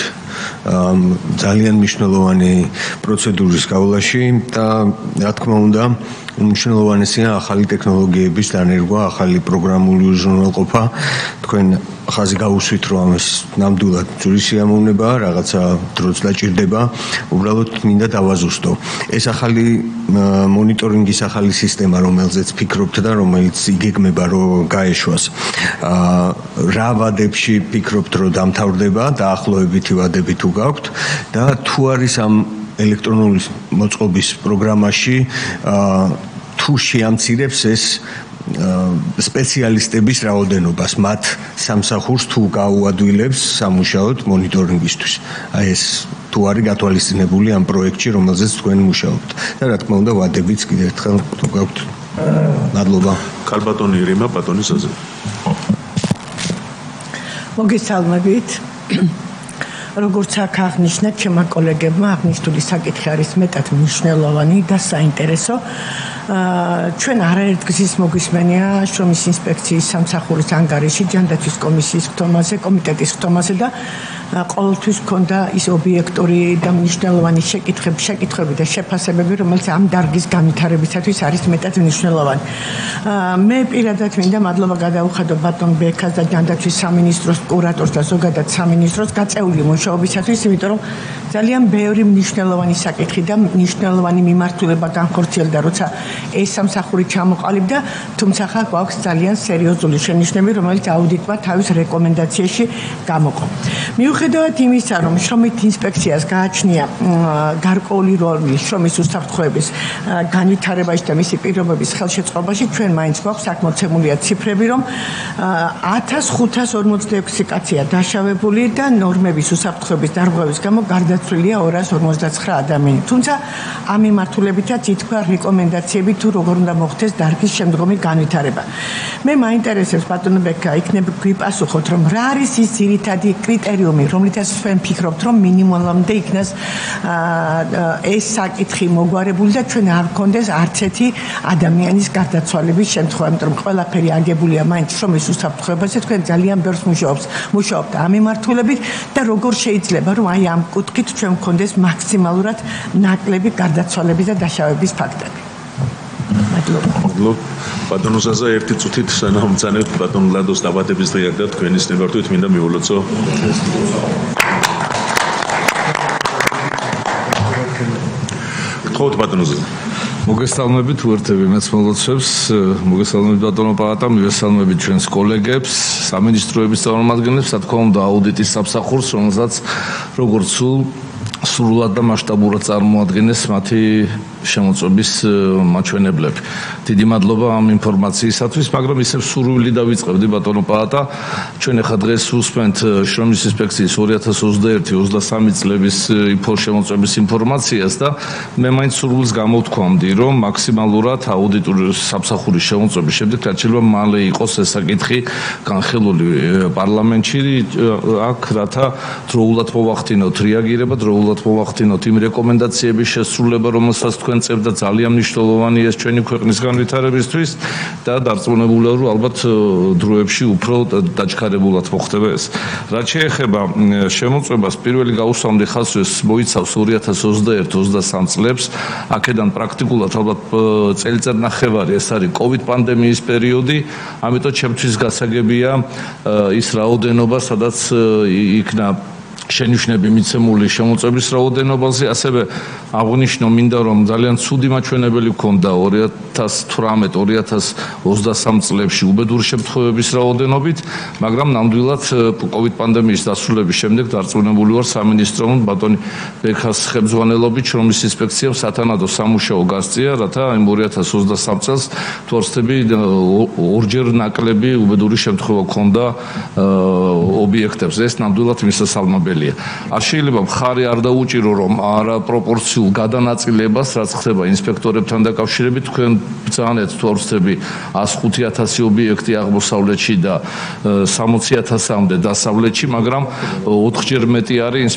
ძალიან მნიშვნელოვანი პროცედურის გავლაში და რა თქმა უნდა, მნიშვნელოვანია ახალი ტექნოლოგიების დანერგვა, ახალი პროგრამული უზრუნველყოფა. თქვენ ხაზი გაუსვით, რომ ამას ნამდვილად ძვირი სიამოვნებაა, რაღაცა დროც დაჭირდება, უბრალოდ მინდა დავაზუსტო. ეს ახალი მონიტორინგის ახალი სისტემა, რომელზეც ფიქრობთ და რომელიც იგეგმება, რომ გაეშვას. რა ვადებში ფიქრობთ, რომ დამთავრდება, დაახლოებითი ვადები თუ გაქვთ და თუ არის ამ ელექტრონული მოწყობის პროგრამაში თუ შეამცირებს ეს სპეციალისტების რაოდენობას, მათ სამსახურს თუ გაუადვილებს სამუშაოდ მონიტორინგისთვის. აი ეს თუ არის გათვალისწინებული ამ პროექტში, რომელზეც თქვენ მუშაობთ. და რა თქმა უნდა, ვადებიც კიდევ ერთხელ თუ გაქვთ. მადლობა. ქალბატონი რიმა, ბატონი საზე. მოგესალმებით. როგორც აქ აღნიშნეთ, ჩემმა კოლეგებმა აღნიშნული საკითხი არის მეტად მნიშვნელოვანი და საინტერესო. ჩვენ არაერთგზის მოგვისმენია შრომის ინსპექციის სამსახურის ანგარიში ჯანდაცვის კომისიის ხტომაზე, კომიტეტის ხტომაზე და ყოველთვის ჰქონდა ის ობიექტური და მნიშვნელოვანი შეკითხვები და შეფასებები, რომელიც ამ დარგის განვითარებისათვის არის მეტად მნიშვნელოვანი. მე პირადად მინდა მადლობა გადაუხადო ბატონ ბექას და ჯანდაცვის სამინისტროს კურატორს და ზოგადად სამინისტროს გაწეული მუშაობისათვის, იმიტომ რომ ძალიან ბევრი მნიშვნელოვანი საკითხი და მნიშვნელოვანი მიმართულება განხორციელდა, როცა ეს სამსახური ჩამოყალიბდა, თუმცა ხა გვაქვს ძალიან სერიოზული შენიშვნები, რომელიც აუდიტმა თავის რეკომენდაციაში გამოყო. მიუხედავად იმისა, რომ შრომით ინსპექციას გააჩნია გარკვეული როლი შრომის უსაფრთხოების განვითარებაში და მისი პირობების ხელშეწყობაში, ჩვენ მაინც გვაქვს აქ მოცემულია ციფრები, რომ 1546 კაცია დაშავებული და ნორმების უსაფრთხოების დარღვევის გამო გარდაცვლილია 259 ადამიანი. თუმცა ამ მიმართულებითაც ითქვა რეკომენდაციები თუ როგორ უნდა მოხდეს დარგის შემდგომი განვითარება. მე მაინტერესებს ბატონო ბექა, იქნებ გვიპასუხოთ, რომ რა არის ის ძირითადი კრიტერიუმი, რომლითაც თქვენ ფიქრობთ, რომ მინიმუმამდე იქნას ეს საკითხი მოგვარებული და ჩვენ არ გქონდეს არც ერთი ადამიანის გარდაცვალების შემთხვევა, იმიტომ რომ ყველაფერი აგებულია მაინც შრომის უსაფრთხოებაზე, თქვენ ძალიან ბევრს მუშაობთ ამ მიმართულებით და როგორ შეიძლება, რომ აი ამ კუთხით ჩვენ გქონდეს მაქსიმალურად ნაკლები გარდაცვალების და დაშავების ფაქტები. მადლობა. ბატონო ზაზა, ერთი წუთით სანამომცანებთ ბატონ ლადოს დაბადების დღე და თქვენის ნებართვით მინდა მიულოცო. გთხოვთ ბატონო ზაზა. მოგესალმებით უერთები მეც მოლოცვებს, მოგესალმებით ბატონო პალატა, მოგესალმებით ჩვენს კოლეგებს, სამინისტროების წარმომადგენლებს, რა თქმა უნდა აუდიტის სამსახურს, რომელსაც როგორც სრულად და მასშტაბურად წარმოადგენს მათი შემოწმების მაჩვენებლები. დიდი მადლობა ამ ინფორმაციისათვის, მაგრამ ისევ სურვილი დავიწყებდი ბატონო პაატა. ჩვენ ახლა დღეს უსმენთ შრომის ინსპექციის 2021-23 წლების შემოწმების ინფორმაციას და მე მაინც სურვილს გამოვთქვამდი, რომ მაქსიმალურად აუდიტური სამსახურის შემოწმების შემდეგ რაც შეიძლება მალე იყოს ეს საკითხი განხილული პარლამენტში აქ, რათა დროულად მოვახდინოთ რეაგირება, დროულად მოვახდინოთ იმ რეკომენდაციების შესრულება, რომელსაც თქვენ წერდა, ძალიან მნიშვნელოვანია ეს ჩვენი ქვეყნის განვითარებისთვის და დარწმუნებულია, რომ ალბათ დროებში უფრო დაჩქარებულად მოხდება ეს. რაც შეეხება შემოწმებას, პირველი გაუსვამდი ხაზს ეს მოიცავს 2021-23 წლებს. აქედან პრაქტიკულად ალბათ წელიწადნახევარი ეს არის COVID პანდემიის პერიოდი, ამიტომ ჩემთვის გასაგებია ის რაოდენობა, სადაც იქნა შენიშვნები მიცემული შემოწმების რაოდენობაზე, ასევე აღნიშნო მინდა, რომ ძალიან ცუდი მაჩვენებელი ჰქონდა 2018-2023 წლებში უბედური შემთხვევების რაოდენობით, მაგრამ ნამდვილად COVID პანდემიის დასრულების შემდეგ დარწმუნებული ვარ სამინისტრომ ბატონი ბექას ხელმძღვანელობით შრომის ინსპექციამ სათანადო სამუშაო გასწია, რათა იმ 2023 წელს თორსტები ორჯერ ნაკლები უბედური შემთხვევა ჰქონდა ობიექტებზე. ეს ნამდვილად მისასალმებელი. არ შეიძლება მხარი არ დაუჭირო, რომ არაპროპორციულ გადანაწილებას, რაც ხდება ინსპექტორებთან დაკავშირებით, თქვენ ბრძანეთ თორსტები 105,000 ობიექტი აღმოსავლეთში და 60,000-მდე დასავლეთში, მაგრამ 4-ჯერ მეტი არის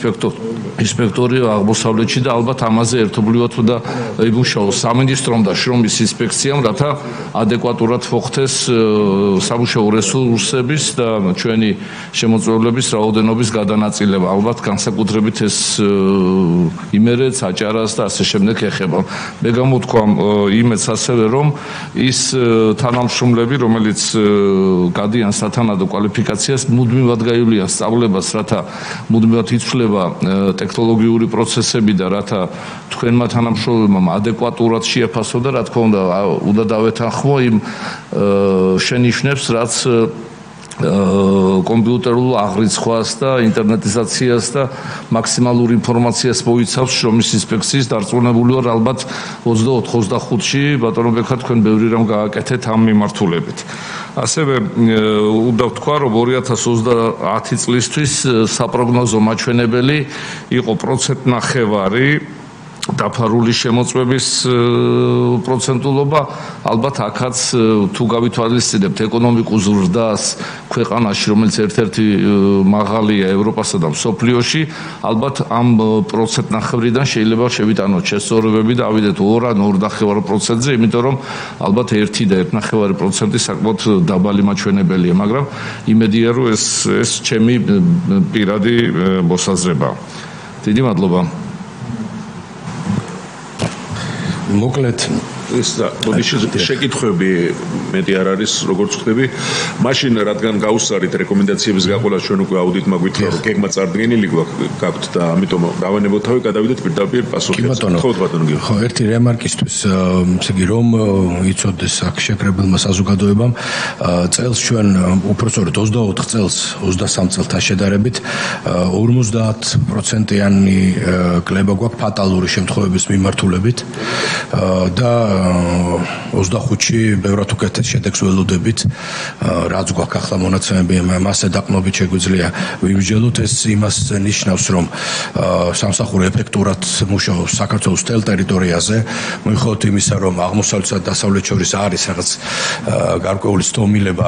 ინსპექტორი აღმოსავლეთში და ალბათ ამაზე ერთობლივად უნდა იმუშაოს სამინისტრომ და შრომის ინსპექციამ, რათა ადეკვატურად მოხდეს სამუშაო რესურსების და ჩვენი შემოწმებლების რაოდენობის გადანაწილება. ალბათ განსაკუთრებით ეს იმერეთს, აჭარას და ასე შემდეგ ეხება. მე გამოთქვამ იმედს ასევე, რომ ის თანამშრომლები, რომელიც გადიან სათანადო კვალიფიკაციას, მუდმივად გაივლიან სწავლებას, რათა მუდმივად იცვლება ტექნოლოგიური პროცესები და რათა თქვენმა თანამშრომლებმა ადეკვატურად შეაფასო და რა თქმა უნდა დავეთანხმო იმ შენიშვნებს, რაც კომპიუტერულ აღრიცხვას და ინტერნეტიზაციას და მაქსიმალურ ინფორმაციას მოიცავს შრომის ინსპექციის დარწმუნებული ვარ, ალბათ 24-25-ში ბატონო ბექა თქვენ ბევრი რამ გააკეთეთ ამ მიმართულებით. ასევე უნდა ვთქვა, რომ 2030 წლისთვის საპროგნოზო მაჩვენებელი იყო 1.5% დაფარული შემოწმების პროცენტულობა, ალბათ აქაც თუ გავითვალისწინებთ ეკონომიკურ ზრდას ქვეყანაში, რომელიც ერთ-ერთი მაღალია ევროპასა და მსოფლიოში, ალბათ ამ 1.5%-დან შეიძლება შევიტანოთ შესწორებები და ავიდეთ 2-2.5%-ზე, იმიტომ რომ ალბათ 1 და 1.5% საკმაოდ დაბალი მაჩვენებელია, მაგრამ იმედია, რომ ეს ჩემი პირადი მოსაზრებაა. დიდი მადლობა. მოკლედ ეს და შეკითხვები მეტი არ არის, როგორც ხდები. მაშინ რადგან გავუსწარით რეკომენდაციების გაყოლას, ჩვენ უკვე აუდიტმა გვითხრა, რომ გეგმა წარდგენილი გაქვთ და ამიტომ დავანებოთავი, გადავიდეთ პირდაპირ პასუხებს. ხო ბატონო. ხო, ერთი რემარკისთვის, ესე იგი რომ იცოდეს აქ შეკრებილმა საზოგადოებამ, წელს ჩვენ უпростоროდ 24 წელს 23 წელთან შედარებით 50%-იანი კლება გვაქვს ფატალური შემთხვევების მიმართულებით და 25-ში ბევრად უკეთეს შედეგს ველოდებით, რაც გვაქვს ახლა მონაცემები, მასზე დაყნობით შეგვიძლია ვიმსჯელოთ. ეს იმას ნიშნავს, რომ სამსახური ეფექტურად მუშაობს საქართველოს მთელ ტერიტორიაზე, მოიხოთ იმისა, რომ აღმოსავლეთსა და დასავლეთ შორის არის რაღაც გარკვეული სტომილება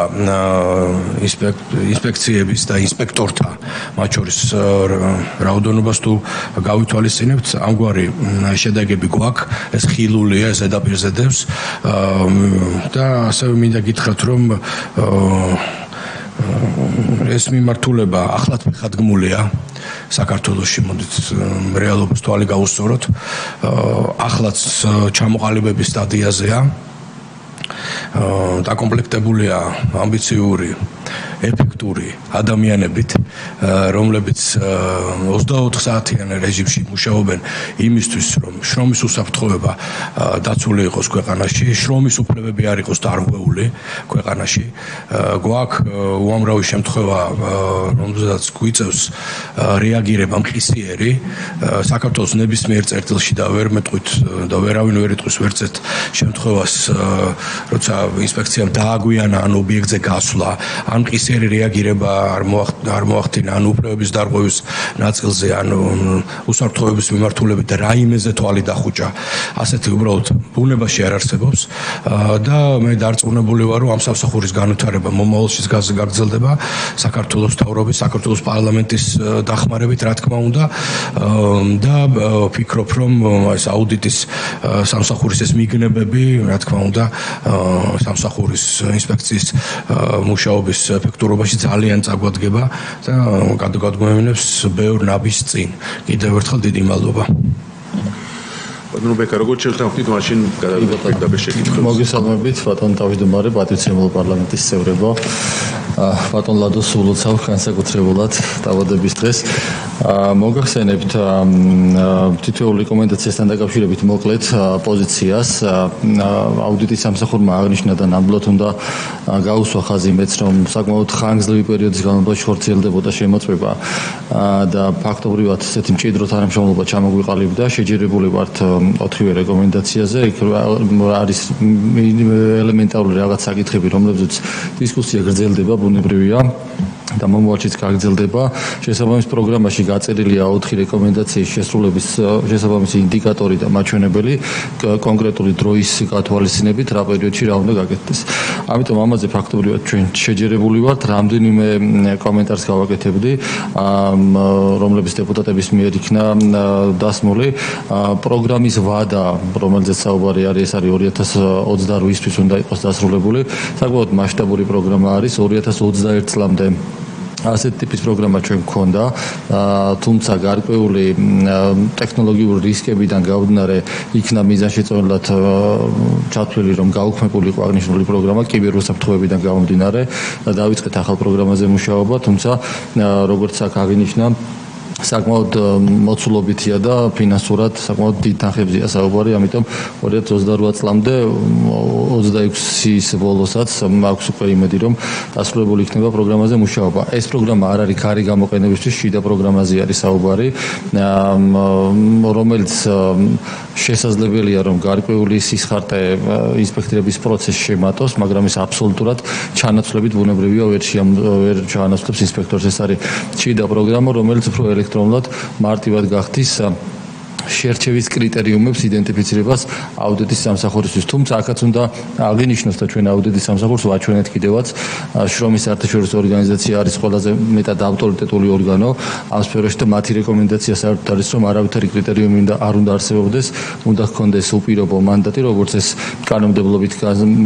ინსპექციების და ინსპექტორთა, მათ შორის რაოდენობას თუ გავითვალისწინებთ, ამგვარი შედეგები გვაქვს, ეს ხილულია, ეს ზედაპირზე დევს და ასევე მინდა გითხრათ, რომ ეს მიმართულება ახლად მიხადგმულია საქართველოში, მოდით რეალობის თვალი გავუსწოროთ, ახლაც ჩამოყალიბების სტადიაზეა, დაკომპლექტებულია ამბიციური ეფექტური ადამიანებით, რომლებიც 24 საათიან რეჟიმში მუშაობენ იმისთვის, რომ შრომის უსაფრთხოება დაცული იყოს ქვეყანაში, შრომის უფლებები არ იყოს დარღვეული ქვეყანაში. გვაქვს უამრავი შემთხვევა, რომელზეც გვიწევს რეაგირება მყისიერი, საქართველოს ნებისმიერ წერტილში და ვერ მეტყვით და ვერავინ ვერ იტყვის ვერც ერთ შემთხვევას, როცა ინსპექციამ დააგვიანა ან ობიექტზე გასვლა, ან მყისიერი რეაგირება არ მოახდინა, ან უფლებების დარღვევის ნაწილზე, ან უსაფრთხოების მიმართულებით რაიმეზე თვალი დახუჭა. ასეთი უბრალოდ ბუნებაში არ არსებობს და მე დარწმუნებული ვარ, რომ ამ სამსახურის განვითარება მომავალშიც გაგრძელდება საქართველოს მთავრობის, საქართველოს პარლამენტის დახმარებით, რა თქმა უნდა, და ვფიქრობ, რომ ეს აუდიტის სამსახურის ეს მიგნებები, რა თქმა უნდა, სამსახურის ინსპექციის მუშაობის ეფექტურობაში ძალიან წაგვადგება და გადმოგვემინებს ბევრ ნაბის წინ. კიდევ ერთხელ დიდი მადლობა. ბატონო ბექა, როგორც შევთანხმდით, მაშინ გადავიდეთ შეკითხვებს. მოგესალმებით, ბატონ თავმჯდომარე, პატრიციებულ პარლამენტის წევრებო. ბატონ ლადო სულოცავ განსაკუთრებულად დავადების დღეს. მოგახსენებთ თითოეული რეკომენდაციასთან დაკავშირებით მოკლედ პოზიციას. აუდიტის სამსახურმა აღნიშნა და ნამდვილად უნდა გაუსვა ხაზი მეც, რომ საკმაოდ ხანგრძლივი პერიოდის განმავლობაში ხორციელდებოდა შემოწმება და ფაქტობრივად ესეთი მჭიდრო თანამშრომლობა ჩამოგვიყალიბდა. შეჯერებული ვართ 4 რეკომენდაციაზე. იქ არის ელემენტარული რაღაც საკითხები, რომლებზეც დისკუსია გრძელდება, ბუნებრივია და მომავალშიც გაგრძელდება. შესაბამის პროგრამაში გაწერილია 4 რეკომენდაციის შესრულების შესაბამისი ინდიკატორი და მაჩვენებელი კონკრეტული დროის გათვალისწინებით რა პერიოდში რა უნდა გაკეთდეს. ამიტომ ამაზე ფაქტობრივად ჩვენ შეჯერებული ვართ, რამდენიმე კომენტარს გავაკეთებდი, რომლებიც დეპუტატების მიერ იქნა დასმული. პროგრამის ვადა, რომელზეც საუბარი არის, ეს არის 2028-ისთვის უნდა იყოს დასრულებული. საკმაოდ მასშტაბური პროგრამა არის 2021 წლამდე. ასეთ ტიპის პროგრამა ჩვენ გქონდა, თუმცა გარკვეული ტექნოლოგიური რისკებიდან გამომდინარე იქნა მიზანშეწონილად ჩათვლილი, რომ გაუქმებული იყო აღნიშნული პროგრამა კიბერუსაფრთხოებიდან გამომდინარე და დავიწყეთ ახალ პროგრამაზე მუშაობა, თუმცა როგორც აქ აღინიშნა საკმაოდ მოცულობითია და ფინანსურად საკმაოდ დიდ თანხებზეა საუბარი, ამიტომ 2028 წლამდე 26-ის ბოლოსაც მაქვს უკვე იმედი, რომ დასრულებული იქნება პროგრამაზე მუშაობა. ეს პროგრამა არ არის ქარი გამოყენებისთვის, შიდა პროგრამაზე არის საუბარი, რომელიც შესაძლებელია, რომ გარკვეული სისხარტე ინსპექტირების პროცესში შემატოს, მაგრამ ეს აბსოლუტურად ჩანაცვლებით ბუნებრივია ვერ ჩაანაცვლებს ინსპექტორს. ეს არის შიდა პროგრამა, რომელიც უფრო ელექტრონულად მარტივად გახდის შერჩევის კრიტერიუმებს იდენტიფიცირებას აუდიტის სამსახურისთვის. თუმცა აქაც უნდა აღინიშნოს და ჩვენ აუდიტის სამსახურს ვაჩვენეთ კიდევაც, შრომის საერთაშორისო ორგანიზაცია არის ყველაზე მეტად ავტორიტეტული ორგანო ამ სფეროში და მათი რეკომენდაცია საერთოდ არის, რომ არავითარი კრიტერიუმი არ უნდა არსებობდეს, უნდა ჰქონდეს უპირობო მანდატი, როგორც ეს კანონმდებლობით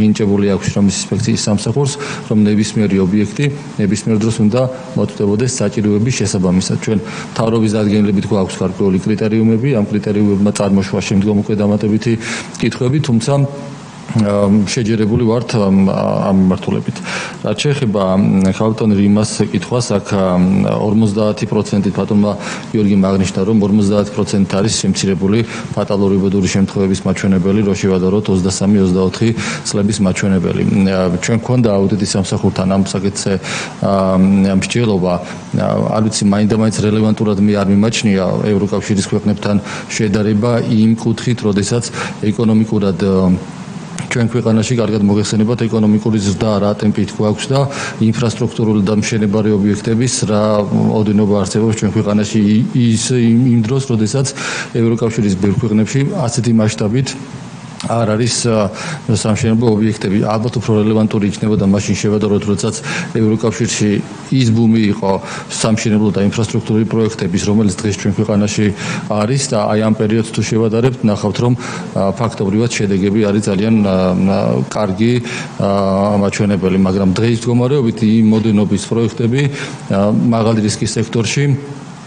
მინიჭებული აქვს შრომის ინსპექციის სამსახურს, რომ ნებისმიერი ობიექტი ნებისმიერ დროს უნდა მოწვდებოდეს საჭიროების შესაბამისად. ჩვენ მთავრობის დადგენილებით გვაქვს გარკვეული კრიტერიუმები, ამ კრიტერიუმებმა წარმოშვა შემდგომ უკვე დამატებითი კითხვები, თუმცა შეჯერებული ვართ ამ მიმართულებით. რაც შეეხება ხალხტონ რიმას კითხვას, აქ 50%-ით ბატონმა გიორგიმ აღნიშნა, რომ 50% არის შემცირებული ფატალური უბედური შემთხვევების მაჩვენებელი, რო შევადაროთ 23-24 წლების მაჩვენებელი. ჩვენ გქონდა აუდიტის სამსახურთან ამ საკითხზე მსჯელობა, არ ვიცი, მაინდა-მაინც რელევანტურად მე არ მიმაჩნია ევროკავშირის ქვეყნებთან შედარება იმ კუთხით, როდესაც ეკონომიკურად ჩვენ ქვეყანაში კარგად მოგეხსენებათ ეკონომიკური ზრდა რა ტემპით გვაქვს და ინფრასტრუქტურული და მშენებარე ობიექტების რა ოდენობა არსებობს ჩვენ ქვეყანაში იმ დროს, როდესაც ევროკავშირის ბევრ ქვეყნებში ასეთი მასშტაბით არ არის სამშენებლო ობიექტები. ალბათ უფრო რელევანტური იქნებოდა მაშინ შევადაროთ, როდესაც ევროკავშირში ის ბუმი იყო სამშენებლო და ინფრასტრუქტურული პროექტების, რომელიც დღეს ჩვენ ქვეყანაში არის და აი ამ პერიოდს თუ შევადარებთ, ნახავთ, რომ ფაქტობრივად შედეგები არის ძალიან კარგი მაჩვენებელი, მაგრამ დღეს მდგომარეობით იმ მოდენობის პროექტები მაღალი რისკის სექტორში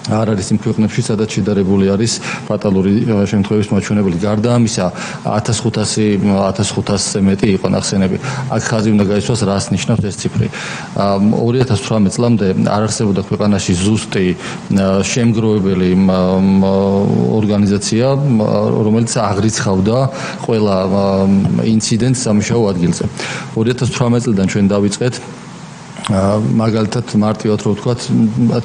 არ არის იმ ქვეყნებში, სადაც შედარებული არის ფატალური შემთხვევების მაჩვენებელი. გარდა ამისა, 1500-ზე მეტი იყო ნახსენები. აქ ხაზი უნდა გაისვას, რას ნიშნავს ეს ციფრი. 2018 წლამდე არ არსებობდა ქვეყანაში ზუსტი შემგროვებელი ორგანიზაცია, რომელიც აღრიცხავდა ყველა ინციდენტს სამუშაო ადგილზე. 2018 წლიდან ჩვენ დავიწყეთ მაგალითად მარტივად რო ვთქვათ,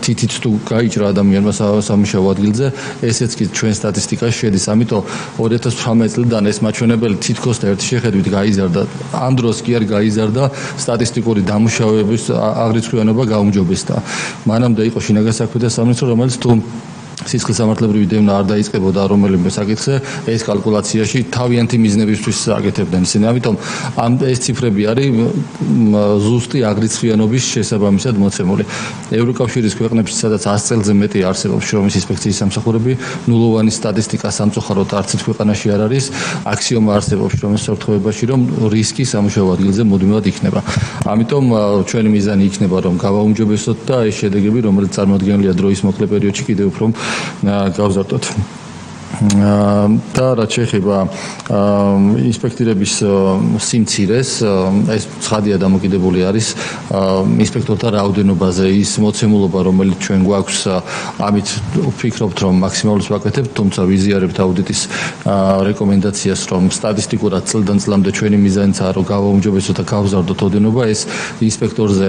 თითით თუ გაიჭრა ადამიანმა სამუშაო ადგილზე, ესეც კი ჩვენ სტატისტიკაში შედის. ამიტომ 2018 წლიდან ეს მაჩვენებელი თითქოს ერთი შეხედვით გაიზარდა. ამ დროს კი არ გაიზარდა სტატისტიკური დამუშავების აღრიცხვიანობა გაუმჯობესდა. მანამდე იყო შინაგან საქმეთა სამინისტრო, რომელიც თუ სისხლისამართლებრივი დევნა არ დაიწყებოდა რომელიმე საკითხზე, ეს კალკულაციაში თავიანთი მიზნებისთვის აკეთებდნენ ისინი. ამიტომ ეს ციფრები არის ზუსტი აღრიცხვიანობის შესაბამისად მოცემული. ევროკავშირის ქვეყნებში, სადაც 100 წელზე მეტი არსებობს შრომის ინსპექციის სამსახურები, ნულოვანი სტატისტიკა სამწუხაროდ არც ერთ ქვეყანაში არ არის. აქსიომა არსებობს შრომის უსაფრთხოებაში, რომ რისკი სამუშაო ადგილზე მუდმივად იქნება. ამიტომ ჩვენი მიზანი იქნება, რომ გავაუმჯობესოთ და ეს შედეგები, რომელიც წარმოადგენლია დროის მოკლე პერიოდში, კიდევ უფრო გავზარდოთ. და რაც შეეხება ინსპექტორების სიმცირეს, ეს ცხადია დამოკიდებული არის ინსპექტორთა რაოდენობაზე, ის მოცემულობა, რომელიც ჩვენ გვაქვს, ამით ვფიქრობთ, რომ მაქსიმალურს ვაკეთებთ, თუმცა ვიზიარებთ აუდიტის რეკომენდაციას, რომ სტატისტიკურად წლიდან წლამდე ჩვენი მიზანიცაა, რომ გავაუმჯობესოთ და გავზარდოთ ოდენობა, ეს ინსპექტორზე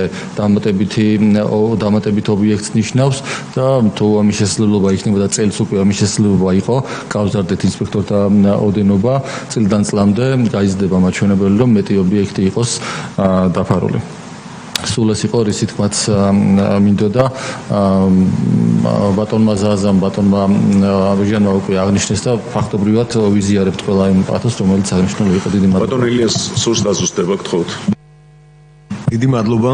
დამატებით ობიექტს ნიშნავს და თუ ამის შესაძლებლობა იქნება და წელს უკვე ამის შესაძლებლობა იყო, გავზარდეთ ინსპექტორთა ოდენობა, წლიდან წლამდე გაიზრდება მაჩვენებელი, რომ მეტი ობიექტი იყოს დაფარული. სულ ეს იყო რისი თქმაც მინდოდა ბატონმა ზაზამ, ბატონმა ჟანმა უკვე აღნიშნეს და ფაქტობრივად ვიზიარებთ ყველა იმ პათოს, რომელიც აღნიშნული იყო. დიდი მადლობა. ბატონ ელიას სულს დაზუსტება გთხოვთ. დიდი მადლობა.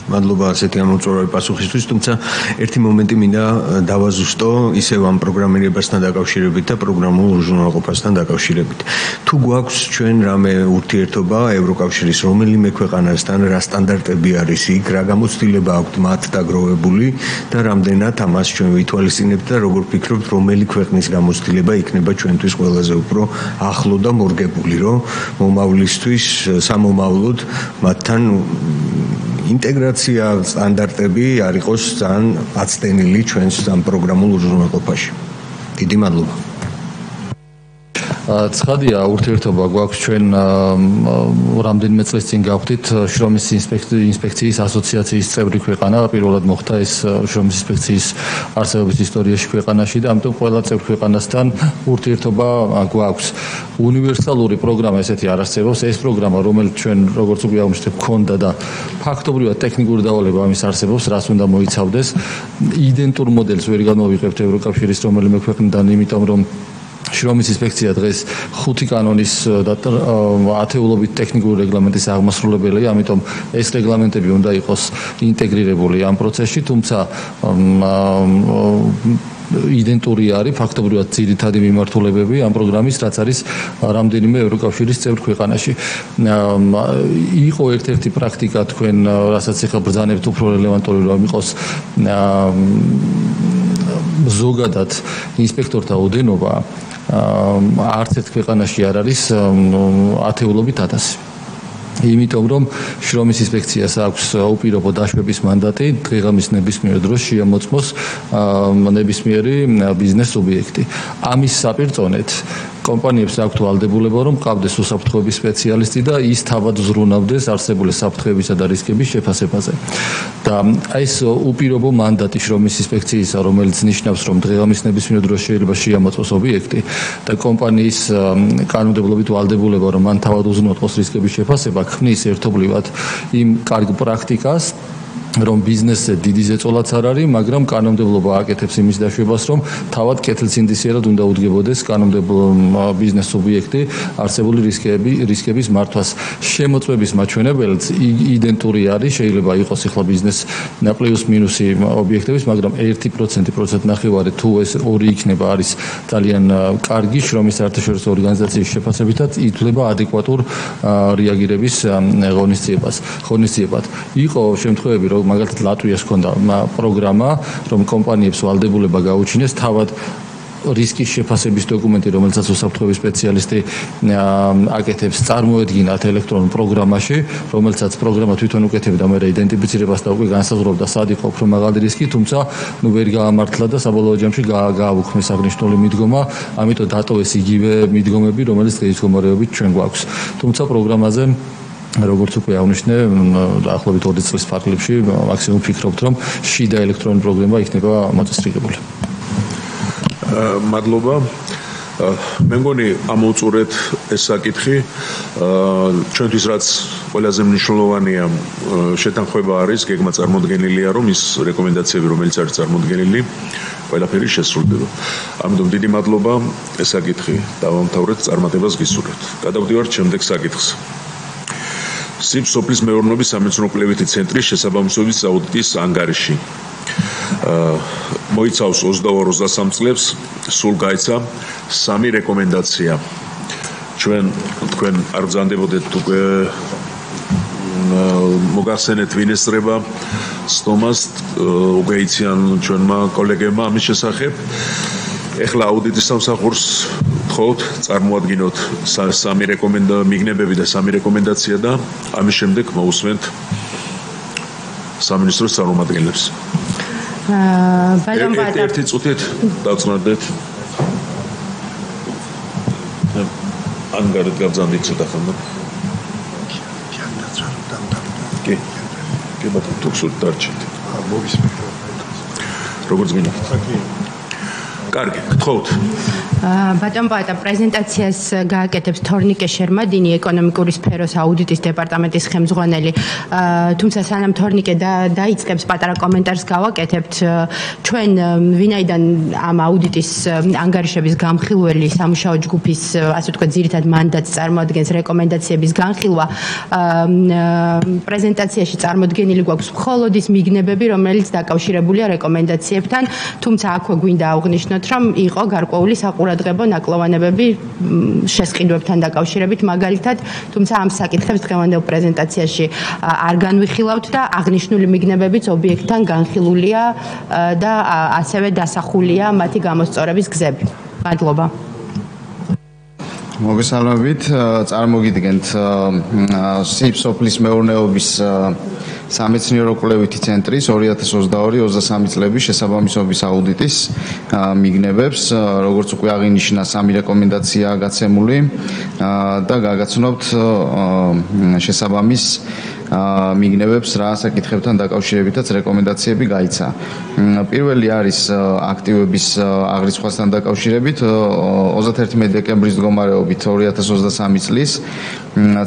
მადლობა ასეთი ამოწურავი პასუხისთვის, თუმცა ერთი მომენტი მინდა დავაზუსტო ისევ ამ პროგრამირებასთან დაკავშირებით და პროგრამულ უზრუნველყოფასთან დაკავშირებით. თუ გვაქვს ჩვენ რამე ურთიერთობა ევროკავშირის რომელიმე ქვეყანასთან, რა სტანდარტები არის იქ, რა გამოცდილება აქვთ მათ დაგროვებული და რამდენად ამას ჩვენ ვითვალისწინებთ და როგორ ფიქრობთ, რომელი ქვეყნის გამოცდილება იქნება ჩვენთვის ყველაზე უფრო ახლო და მორგებული, რომ მომავლისთვის, სამომავლოდ მათთან ინტეგრაცია სტანდარტები არ იყოს ძალიან აცდენილი ჩვენს ამ პროგრამულ უზრუნველყოფაში. დიდი მადლობა. ცხადია, ურთიერთობა გვაქვს ჩვენ რამდენიმე წლის წინ გავხდით შრომის ინსპექციის ასოციაციის წევრი ქვეყანა, პირველად მოხდა ეს შრომის ინსპექციის არსებობის ისტორიაში ქვეყანაში და ამიტომ ყველა წევრი ქვეყანასთან ურთიერთობა გვაქვს. უნივერსალური პროგრამა ესეთი არ არსებობს. ეს პროგრამა, რომელიც ჩვენ როგორც უკვე აღმოჩნდა, გქონდა და ფაქტობრივად ტექნიკური დავალება ამის არსებობს, რას უნდა მოიცავდეს. იდენტურ მოდელს ვერ განმოვიღებთ ევროკავშირის რომელიმე ქვეყნიდან, იმიტომ რომ შრომის ინსპექცია დღეს 5 კანონის და 10-ობით ტექნიკური რეგლამენტის აღმასრულებელია, ამიტომ ეს რეგლამენტები უნდა იყოს ინტეგრირებული ამ პროცესში, თუმცა იდენტური არის ფაქტობრივად ძირითადი მიმართულებები ამ პროგრამის, რაც არის რამდენიმე ევროკავშირის წევრ ქვეყანაში. იყო ერთ-ერთი პრაქტიკა თქვენ, რასაც ახლა ბრძანებთ, უფრო რელევანტური რომ იყოს ზოგადად ინსპექტორთა ოდენობა არც ერთ ქვეყანაში არ არის 10-ობით 1000. იმიტომ რომ შრომის ინსპექციას აქვს უპირობო დაშვების მანდატი, დღეღამის ნებისმიერ დროს შეამოწმოს ნებისმიერი ბიზნეს სუბიექტი. ამის საპირწონეთ კომპანიებს აქვთ ვალდებულება, რომ ყავდეს უსაფრთხოების სპეციალისტი და ის თავად ზრუნავდეს არსებული საფრთხეებისა და რისკების შეფასებაზე. და ეს უპირობო მანდატი შრომის ინსპექციისა, რომელიც ნიშნავს, რომ დღეღამის ნებისმიერ დროს შეიძლება შეამოწმოს ობიექტი და კომპანიის კანონმდებლობით ვალდებულება, რომ მან თავად უზრუნველყოს რისკების შეფასება, ქმნის ერთობლივად იმ კარგ პრაქტიკას, რომ ბიზნესზე დიდი ზეწოლაც არ არის, მაგრამ კანონმდებლობა აკეთებს იმის დაშვებას, რომ თავად კეთილსინდისიერად უნდა უდგებოდეს კანონმდებლო ბიზნეს სუბიექტი არსებული რისკების მართვას. შემოწმების მაჩვენებელიც იდენტური არის, შეიძლება იყოს ახლა ბიზნეს პლუს მინუსი ობიექტების, მაგრამ 1% ნახევარი თუ ეს ორი იქნება არის ძალიან კარგი შრომის საერთაშორისო ორგანიზაციის შეფასებითაც ითვლება ადეკვატურ რეაგირების ღონისძიებად. იყო შემთხვევები, მაგალითად ლატვიას ჰქონდა პროგრამა, რომ კომპანიებს ვალდებულება გაუჩინეს თავად რისკის შეფასების დოკუმენტი, რომელსაც უსაფრთხოების სპეციალისტი აკეთებს, წარმოედგინათ ელექტრონულ პროგრამაში, რომელსაც პროგრამა თვითონ უკეთებდა მე იდენტიფიცირებას და უკვე განსაზღვრავდა სად იყო უფრო მაღალი რისკი, თუმცა ვერ გაამართლა და საბოლოო ჯამში გააუქმეს აღნიშნული მიდგომა, ამიტომ დატოვეს იგივე მიდგომები, რომელიც დღის მდგომარეობით ჩვენ გვაქვს. თუმცა პროგრამაზე როგორც უკვე აღნიშნე, დაახლოებით 20 წლის ფარგლებში მაქსიმუმ ვფიქრობთ, რომ შიდა ელექტრონული პროგრამა იქნება მოწესრიგებული. მადლობა. მე მგონი ამოვწურეთ ეს საკითხი. ჩვენთვის რაც ყველაზე მნიშვნელოვანია შეთანხმება არის, გეგმა წარმოდგენილია, რომ ის რეკომენდაციები, რომელიც არის წარმოდგენილი, ყველაფერი შესრულდება. ამიტომ დიდი მადლობა ეს საკითხი დავამთავრეთ, წარმატებას გისურვებთ. გადავდივართ შემდეგ საკითხს. SIP სოფლის მეურნეობის სამეცნიერო კვლევითი ცენტრის შესაბამისობის აუდიტის ანგარიში. მოიცავს 22-23 წლებს, სულ გაიცა 3 რეკომენდაცია. თქვენ არ ბრძანდებოდეთ უკვე მოგახსენეთ ვინ ესწრება სტომას, უკვე იციან ჩვენმა კოლეგებმა ამის შესახებ. ეხლა აუდიტის სამსახურს თხოვთ წარმოადგინოთ 3 მიგნებები და 3 რეკომენდაცია და ამის შემდეგ მოусვენთ სამინისტროს წარმომადგენლებს. ერთი წუთით დავწნარდეთ. ანგარეთ გავზანდით ცოტა ხანდა. კი. კი ბატონო, თუ გსურთ დარჩით. მოვისმენთ. როგორც გინდათ. კარგი, გთხოვთ. ბატონო პაატა პრეზენტაციას გააკეთებს თორნიკე შერმადინი, ეკონომიკური სფეროს აუდიტის დეპარტამენტის ხელმძღვანელი. თუმცა სანამ თორნიკე დაიწყებს პატარა კომენტარს გავაკეთებთ, ჩვენ ვინაიდან ამ აუდიტის ანგარიშების გამხილველი სამუშაო ჯგუფის, ასე ვთქვათ, ძირითად მანდატს წარმოადგენს რეკომენდაციების განხილვა, პრეზენტაციაში წარმოდგენილი გვაქვს მხოლოდ ის მიგნებები, რომელიც დაკავშირებულია რეკომენდაციებთან, თუმცა აქვე გვინდა აღვნიშნოთ, რომ იყო გარკვეული საყურადღებო ნაკლოვანებები შესყიდვებთან დაკავშირებით მაგალითად, თუმცა ამ საკითხებს დღევანდელ პრეზენტაციაში არ განვიხილავთ და აღნიშნული მიგნებებიც ობიექტთან განხილულია და ასევე დასახულია მათი გამოსწორების გზები. მადლობა. მოგესალმებით, წარმოგიდგენთ SIP სოფლის მეურნეობის სამეცნიერო კვლევითი ცენტრის 2022-23 წლების შესაბამისობის აუდიტის მიგნებებს, როგორც უკვე აღინიშნა, 3 რეკომენდაცია გაცემული და გაგაცნობთ შესაბამის მიგნებებს რა საკითხებთან დაკავშირებითაც რეკომენდაციები გაიცა. პირველი არის აქტივების აღრიცხვასთან დაკავშირებით 31 დეკემბრის მდგომარეობით 2023 წლის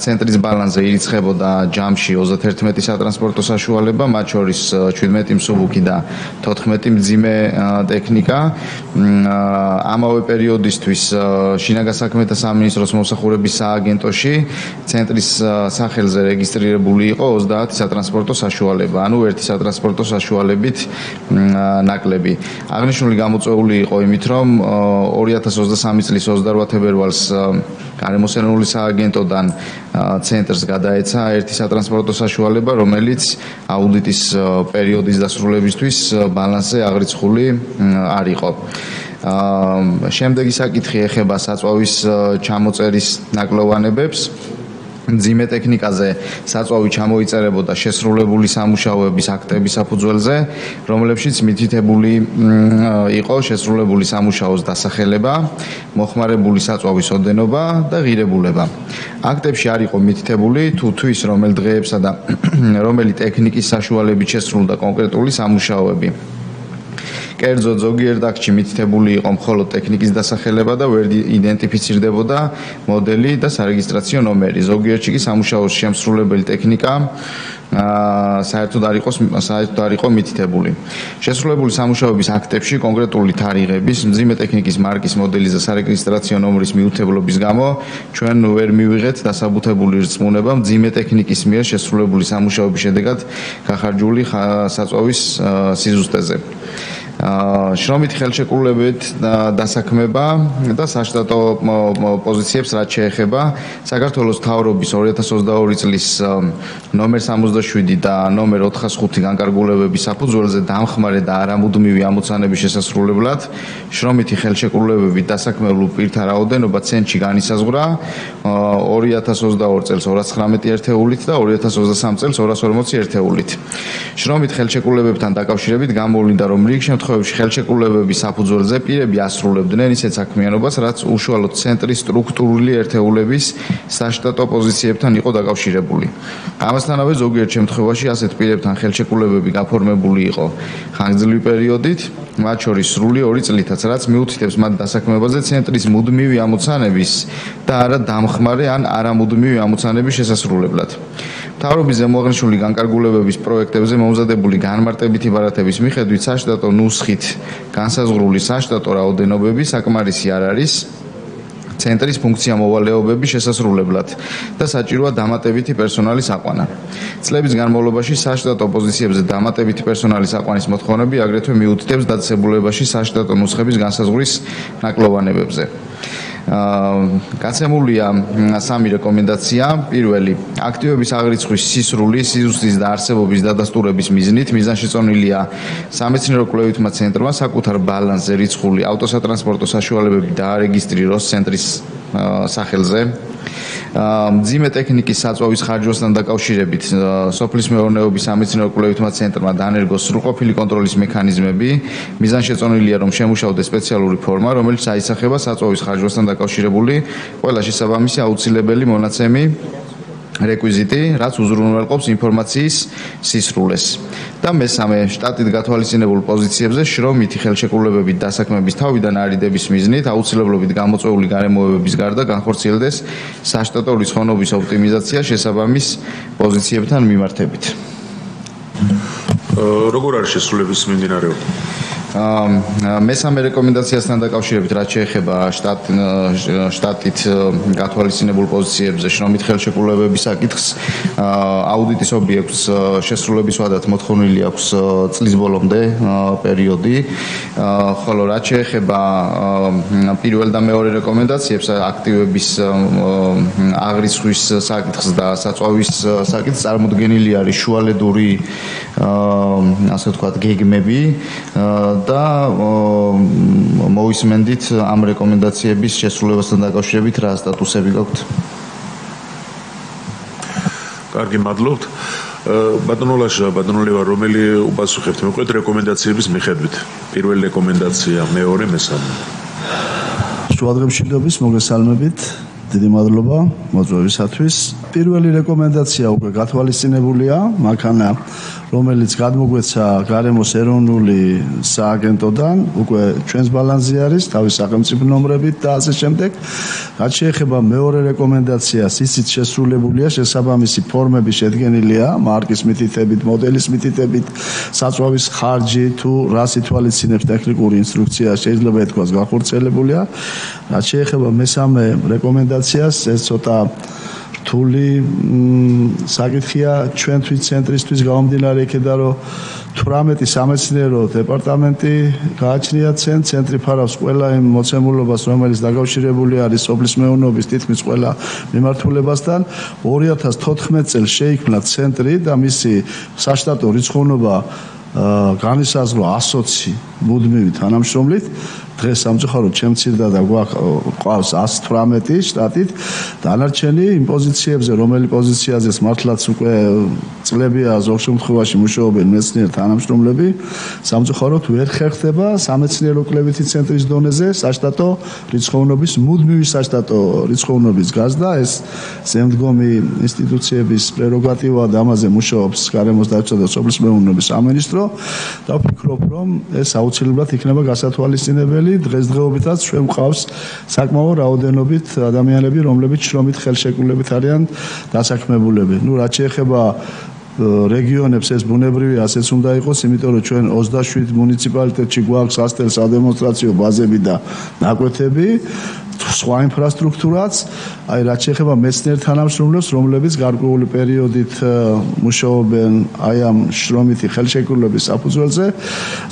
ცენტრის ბალანსზე ირიცხებოდა ჯამში 31 სატრანსპორტო საშუალება, მათ შორის 17 მსუბუქი და 14 მძიმე ტექნიკა. ამავე პერიოდისთვის შინაგან საქმეთა სამინისტროს მომსახურების სააგენტოში ცენტრის სახელზე რეგისტრირებული იყო 30 სატრანსპორტო საშუალება, ანუ ერთი სატრანსპორტო საშუალებით ნაკლები. აღნიშნული გამოწვეული იყო იმით, რომ 2023 წლის 28 თებერვალს გარემოსენული სააგენტოდან ცენტრს გადაეცა ერთი სატრანსპორტო საშუალება, რომელიც აუდიტის პერიოდის დასრულებისთვის ბალანსზე აღრიცხული არ იყო. შემდეგი საკითხი ეხება საწვავის ჩამოწერის ნაკლოვანებებს. მძიმე ტექნიკაზე საწვავი ჩამოიწერებოდა შესრულებული სამუშაოების აქტების საფუძველზე, რომლებშიც მითითებული იყო შესრულებული სამუშაოს დასახელება, მოხმარებული საწვავის ოდენობა და ღირებულება. აქტებში არ იყო მითითებული თუ თვის რომელ დღეებსა და რომელი ტექნიკის საშუალებით შესრულდა კონკრეტული სამუშაოები. კერძოდ ზოგიერთ აქტში მითითებული იყო მხოლოდ ტექნიკის დასახელება და ვერ იდენტიფიცირდებოდა მოდელი და სარეგისტრაციო ნომერი. ზოგიერთში კი სამუშაოს შემსრულებელი ტექნიკა საერთოდ არ იყო მითითებული. შესრულებული სამუშაოების აქტებში კონკრეტული თარიღების, მძიმე ტექნიკის მარკის, მოდელის და სარეგისტრაციო ნომრის მიუთებლობის გამო ჩვენ ვერ მივიღეთ დასაბუთებული რწმუნება მძიმე ტექნიკის მიერ შესრულებული სამუშაოების შედეგად გახარჯული საწვავის სიზუსტეზე. შრომითი ხელშეკრულებით დასაქმება და საშტატო პოზიციებს რაც შეეხება საქართველოს მთავრობის 2022 წლის ნომერ 67 და ნომერ 405 განკარგულებების საფუძველზე დამხმარე და არამუდმივი ამოცანების შესასრულებლად შრომითი ხელშეკრულებით დასაქმებულ პირთა რაოდენობა ცენტრში განისაზღვრა 2022 წელს 219 ერთეულით და 2023 წელს 240 ერთეულით. შრომით ხელშეკრულებებთან დაკავშირებით გამოვლინდა, რომ რიგ შემთხვევებში ხელშეკრულებების საფუძველზე პირები ასრულებდნენ ისეთ საქმიანობას, რაც უშუალოდ ცენტრის სტრუქტურული ერთეულების საშტატო პოზიციებთან იყო დაკავშირებული. ამასთანავე ზოგიერთ შემთხვევაში ასეთ პირებთან ხელშეკრულებები გაფორმებული იყო ხანგრძლივი პერიოდით, მათ შორის სრული 2 წლითაც, რაც მიუთითებს მათ დასაქმებაზე ცენტრის მუდმივი ამოცანების და არა დამხმარე ან არამუდმივი ამოცანების შესასრულებლად. მთავრობის ზემოაღნიშნული განკარგულებების პროექტებზე მომზადებული განმარტებითი ბარათების მიხედვით საშტატო ნუსხით განსაზღვრული საშტატო რაოდენობები საკმარისი არ არის ცენტრის ფუნქცია მოვალეობების შესასრულებლად და საჭიროა დამატებითი პერსონალის აყვანა. წლების განმავლობაში საშტატო პოზიციებზე დამატებითი პერსონალის აყვანის მოთხოვნები აგრეთვე მიუთითებს დაწესებულებაში საშტატო ნუსხების განსაზღვრის ნაკლოვანებებზე. გაცემულია 3 რეკომენდაცია. პირველი, აქტივების აღრიცხვის სისრული, სიზუსტის და არსებობის დადასტურების მიზნით მიზანშეწონილია სამეცნიერო-კვლევითმა ცენტრმა საკუთარ ბალანსზე რიცხული ავტოსატრანსპორტო საშუალებები დაარეგისტრიროს ცენტრის სახელზე. მძიმე ტექნიკის საწვავის ხარჯვასთან დაკავშირებით სოფლის მეურნეობის სამეცნიერო-კვლევითმა ცენტრმა დაანერგოს სრულყოფილი კონტროლის მექანიზმები. მიზანშეწონილია, რომ შემუშავდეს სპეციალური ფორმა, რომელიც აისახება საწვავის ხარჯვასთან დაკავშირებული ყველა შესაბამისი აუცილებელი მონაცემი რეკვიზიტი, რაც უზრუნველყოფს ინფორმაციის სისრულეს. და მესამე, შტატით გათვალისწინებულ პოზიციებზე შრომითი ხელშეკრულებებით დასაქმების თავიდან არიდების მიზნით აუცილებლობით გამოწვეული გარემოებების გარდა განხორციელდეს საშტატო რიცხოვნობის ოპტიმიზაცია შესაბამის პოზიციებთან მიმართებით. როგორ არის შესრულების მიმდინარეობა? მესამე რეკომენდაციასთან დაკავშირებით რაც შეეხება შტატით გათვალისწინებულ პოზიციებზე შრომით ხელშეკრულებების საკითხს აუდიტის ობიექტს შესრულების ვადად მოთხოვნილი აქვს წლის ბოლომდე პერიოდი, ხოლო რაც შეეხება პირველ და მეორე რეკომენდაციებს აქტივების აღრიცხვის საკითხს და საწვავის საკითხს წარმოდგენილი არის შუალედური ასე ვთქვათ გეგმები და მოვისმენდით ამ რეკომენდაციების შესრულებასთან დაკავშირებით რა სტატუსები გაქვთ? კარგი, მადლობთ. ბატონო ლაშა, ბატონო ლევა, რომელი უპასუხებთ? მოკლედ რეკომენდაციების მიხედვით. პირველი რეკომენდაცია, მეორე, მესამე. შუადღემშვიდობის მოგესალმებით. დიდი მადლობა მოწვევისათვის. პირველი რეკომენდაცია უკვე გათვალისწინებულია, მანქანა რომელიც გადმოგვეცა გარემოს ეროვნული სააგენტოდან, უკვე ჩვენს ბალანსზე არის, თავის სახელმწიფო ნომრებით და ასე შემდეგ. რაც შეეხება მეორე რეკომენდაციას, ისიც შესრულებულია, შესაბამისი ფორმები შედგენილია, მარკის მითითებით, მოდელის მითითებით, საწვავის ხარჯი თუ რას ითვალისწინებს ტექნიკური ინსტრუქცია შეიძლება ეთქვას განხორციელებულია. რაც შეეხება მესამე რეკომენდაციას, ეს ცოტა რთული საკითხია ჩვენთვის ცენტრისთვის გამომდინარე იქედან რომ 18 სამეცნიერო დეპარტამენტი გააჩნია ცენტრი ფარავს ყველა იმ მოცემულობას რომელიც დაკავშირებული არის სოფლის მეურნეობის თითქმის ყველა მიმართულებასთან 2014 წელს შეიქმნა centri და მისი საშტატო რიცხოვნობა განისაზღვრა 120 მუდმივი თანამშრომლით დღეს სამწუხაროდ ჩემცირდა და გვაქვს 118 შტატით დანარჩენი იმ პოზიციებზე რომელი პოზიციაზეც მართლაც უკვე წლებია ზოგ შემთხვევაში მუშაობენ მეცნიერ თანამშრომლები სამწუხაროდ ვერ ხერხდება სამეცნიერო კვლევითი ცენტრის დონეზე საშტატო რიცხოვნობის მუდმივი საშტატო რიცხოვნობის გაზრდა ეს ზემდგომი ინსტიტუციების პრეროგატივა და ამაზე მუშაობს გარემოს დაცვა და სოფლის მეურნეობის სამინისტრო და ვფიქრობ რომ ეს აუცილებლად იქნება გასათვალისწინებელი დღესდღეობითაც ჩვენ გვყავს საკმაო რაოდენობით ადამიანები, რომლებიც შრომით ხელშეკრულებით არიან დასაქმებულები. რაც შეეხება რეგიონებს ეს ბუნებრივი ასეც უნდა იყოს, იმიტომ რომ ჩვენ 27 მუნიციპალიტეტში გვაქვს სასტელ სადემონსტრაციო ბაზები და ნაკვეთები, სხვა ინფრასტრუქტურაც, აი რაც შეეხება მეცნიერ თანამშრომლებს, რომლებიც გარკვეული პერიოდით მუშაობენ აი ამ შრომითი ხელშეკრულების საფუძველზე,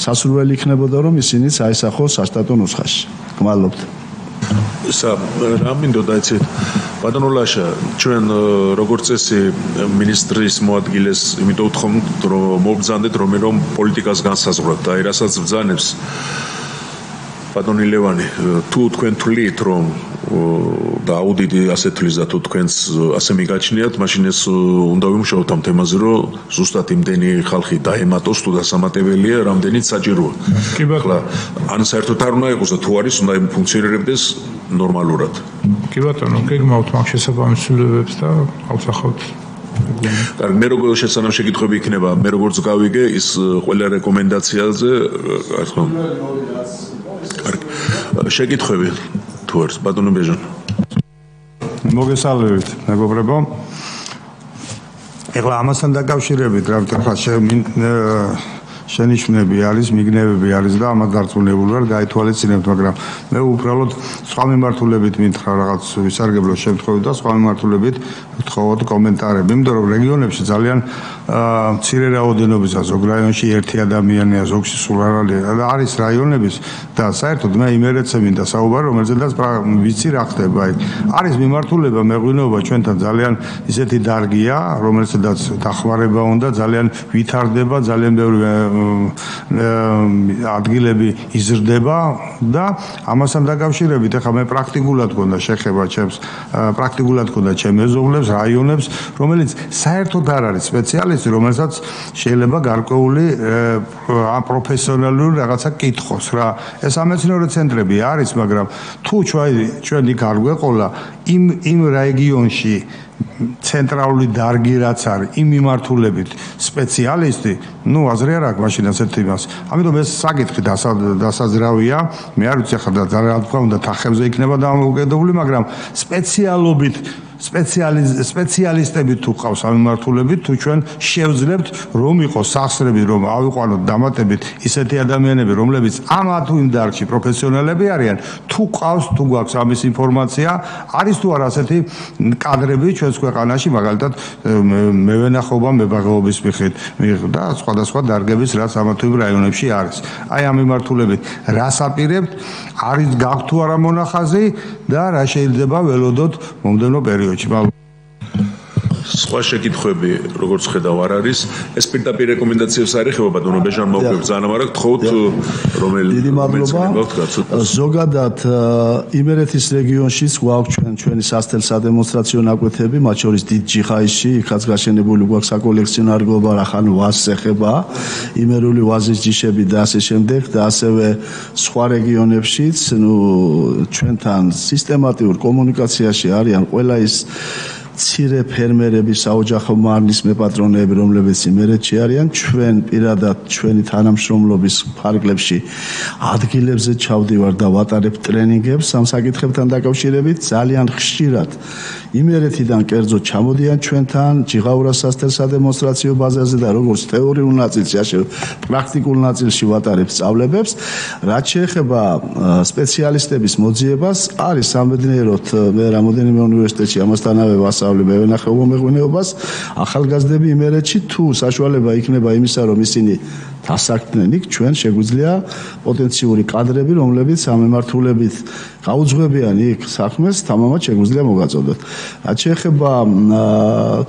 სასურველი იქნებოდა რომ ისინიც აესახოს სასტატო ნუსხაში. გმადლობთ. რა მინდოდა იცით ბატონო ლაშა ჩვენ როგორც წესი მინისტრის მოადგილეს იმიტომ ვთქვით რომ მობრძანდეთ რომ პოლიტიკას განსაზღვროთ და აი რასაც ბრძანებს ბატონი ლევანი თუ თქვენ თვლით რომ და აუდიტი ასე თვლის და თუ თქვენს ასე მიგაჩნიათ მაშინ ეს უნდა ვიმუშაოთ ამ თემაზე რომ ზუსტად იმდენი ხალხი დაემატოს თუ დასამატებელია რამდენიც საჭიროა ახლა ან საერთოდ არ უნდა იყოს და თუ არის უნდა ფუნქციონირებდეს ნორმალურად კი ბატონო გეგმავთ მაგ შესაბამისობებს და ავსახავთ კარგი მე როგორ შესაძლოა შეკითხვები იქნება მე როგორც გავიგე ის ყველა რეკომენდაციაზე ხო კარგი შეკითხვები თუ არის ბატონო ბეჟან მოგესალმებით მეგობრებო ეხლა ამასთან დაკავშირებით რა ვთქვა შენიშვნები არის, მიგნებები არის და ამას დარწმუნებული ვარ გაითვალისწინებთ, მაგრამ მე უბრალოდ სხვა მიმართულებით მინთხრა რაღაც ვისარგებლო შემთხვევით და სხვა მიმართულებით ვთხოვოთ კომენტარები, იმიტომ რომ რეგიონებში ძალიან მცირე რაოდენობისა ზოგ რაიონში ერთი ადამიანია, ზოგში სულ არ არის რაიონების და საერთოდ მე იმერეთზე მინდა საუბარი, რომელზედაც ვიცი რა ხდება იქ. არის მიმართულება მეღვინეობა ჩვენთან ძალიან ისეთი დარგია, რომელზედაც დახმარება უნდა, ძალიან ვითარდება, ძალიან ბევრი ადგილები იზრდება და ამასთან დაკავშირებით ახლა მე პრაქტიკულად გქონდა შეხება პრაქტიკულად გქონდა ჩემ მეზობლებს, რაიონებს, რომელიც საერთოდ არ არის სპეციალისტი, რომელსაც შეიძლება გარკვეული პროფესიონალური რაღაცა კითხოს რა. ეს სამეცნიერო ცენტრები არის, მაგრამ თუ ჩვენ იქ არ გვეყოლა იმ რეგიონში ცენტრალური დარგი რაც არის იმ მიმართულებით სპეციალისტი, ну აზრი არ აქვს მაშინ ასეთ იმას. ამიტომ ეს საკითხი დასაზრავია. მე არ ვიცი ახლა რა თქმა უნდა თანხებზე იქნება დამოკიდებული, მაგრამ სპეციალობით სპეციალისტები თუ ყავს ამ მიმართულებით, თუ ჩვენ შევძლებთ რომ იყოს სახსრები, რომ ავიყვანოთ დამატებით ისეთი ადამიანები, რომლებიც ამ თუ იმ დარგში პროფესიონალები არიან, თუ ყავს, თუ გვაქვს ამის ინფორმაცია, არის თუ არა ასეთი კადრები ჩვენს ქვეყანაში, მაგალითად მევენახობა, მებაღეობის მიხით და სხვადასხვა დარგების რაც ამ თუ იმ რაიონებში არის. აი ამ მიმართულებით რას აპირებთ, არის გაქვთ თუ არა მონახაზი და რა შეიძლება ველოდოთ მომდევნო პერიოდში. სხვა შეკითხვები როგორც ხედავ არ არის ეს პირდაპირ რეკომენდაციებს არ ეხება ბატონო ბეჟანმა უკვე ბრძანა მაგრამ გთხოვთ რომელი დიდი მადლობა ზოგადად იმერეთის რეგიონშიც გვაქვს ჩვენი სასტელ სადემონსტრაციო ნაკვეთები მათ შორის დიდ ჯიხაისში იქაც გაშენებული გვაქვს საკოლექციონარგობა რახან ვაზს ეხება იმერული ვაზის ჯიშები და ასე შემდეგ და ასევე სხვა რეგიონებშიც ჩვენთან სისტემატიურ კომუნიკაციაში არიან ყველა ის ცირე ფერმერები, საოჯახო მარნის მეპატრონეები, რომლებიც იმერეთში არიან, ჩვენ პირადად ჩვენი თანამშრომლობის ფარგლებში ადგილებზე ჩავდივარ და ვატარებ ტრენინგებს ამ საკითხებთან დაკავშირებით, ძალიან ხშირად იმერეთიდან კერძოდ ჩამოდიან ჩვენთან ჯიღაურას სასტელ სადემონსტრაციო ბაზაზე და როგორც თეორიულ ნაწილში, ასევე პრაქტიკულ ნაწილში ვატარებ სწავლებებს. რაც შეეხება სპეციალისტების მოძიებას, არის სამედნიეროდ მე რამოდენიმე უნივერსიტეტში ამასთანავე ვასწავლე მევენახეობა მეღვინეობას, ახალგაზრდები იმერეთში თუ საშუალება იქნება იმისა, რომ ისინი დასაქმდნენ იქ, ჩვენ შეგვიძლია პოტენციური კადრები, რომლებიც ამ მიმართულებით გაუძღვებიან იქ საქმეს, თამამად შეგვიძლია მოგაწოდოთ. რაც შეეხება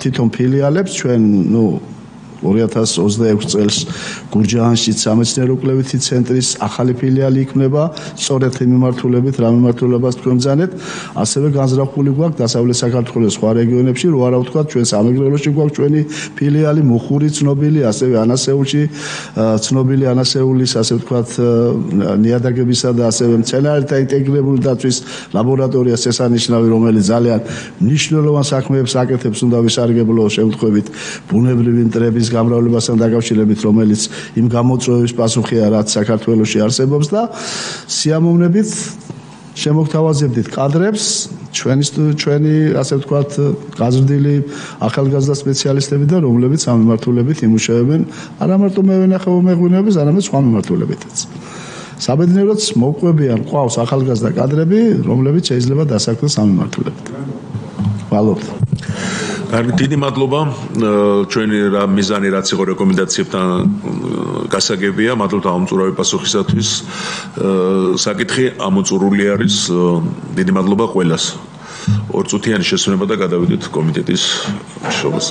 თვითონ ფილიალებს, ჩვენ 2026 წელს გურჯაანში სამეცნიერო კვლევითი ცენტრის ახალი ფილიალი იქმნება, სწორედ იმ მიმართულებით, რა მიმართულებას თქვენ ბრძანეთ, ასევე განზრახული გვაქვს დასავლეთ საქართველოს სხვა რეგიონებში, რო არა ვთქვათ, ჩვენ სამეგრელოში გვაქვს ჩვენი ფილიალი, მუხური ცნობილი, ასევე ანასეულში ცნობილი ანასეულის, ასე ვთქვათ, ნიადაგებისა და ასევე მცენარეთა ინტეგრირებული დაცვის ლაბორატორიას შესანიშნავი, რომელიც ძალიან მნიშვნელოვან საქმეებს აკეთებს, უნდა ვისარგებლო შემთხვევით ბუნებრივი მტრების გამრავლებასთან დაკავშირებით, რომელიც იმ გამოწვევების პასუხია, რაც საქართველოში არსებობს და სიამოვნებით შემოგთავაზებდით კადრებს, ჩვენი ასე ვთქვათ, გაზრდილი ახალგაზრდა სპეციალისტები და რომლებიც ამ მიმართულებით იმუშავებენ, არა მარტო მევენახეო მეღვინეობის, არამედ სხვა მიმართულებითაც. საბედნიეროდ მოყვებიან ყავს ახალგაზრდა კადრები, რომლებიც შეიძლება დასაქმდეს ამ მიმართულებით. მადლობთ. კარგი, დიდი მადლობა. ჩვენი მიზანი რაც იყო რეკომენდაციებთან გასაგებია, მადლობთ ამ უწურავი პასუხისათვის. საკითხი ამოწურული არის. დიდი მადლობა ყველას. 2 წუთიანი შესვენება და გადავიდეთ კომიტეტის მშობლს.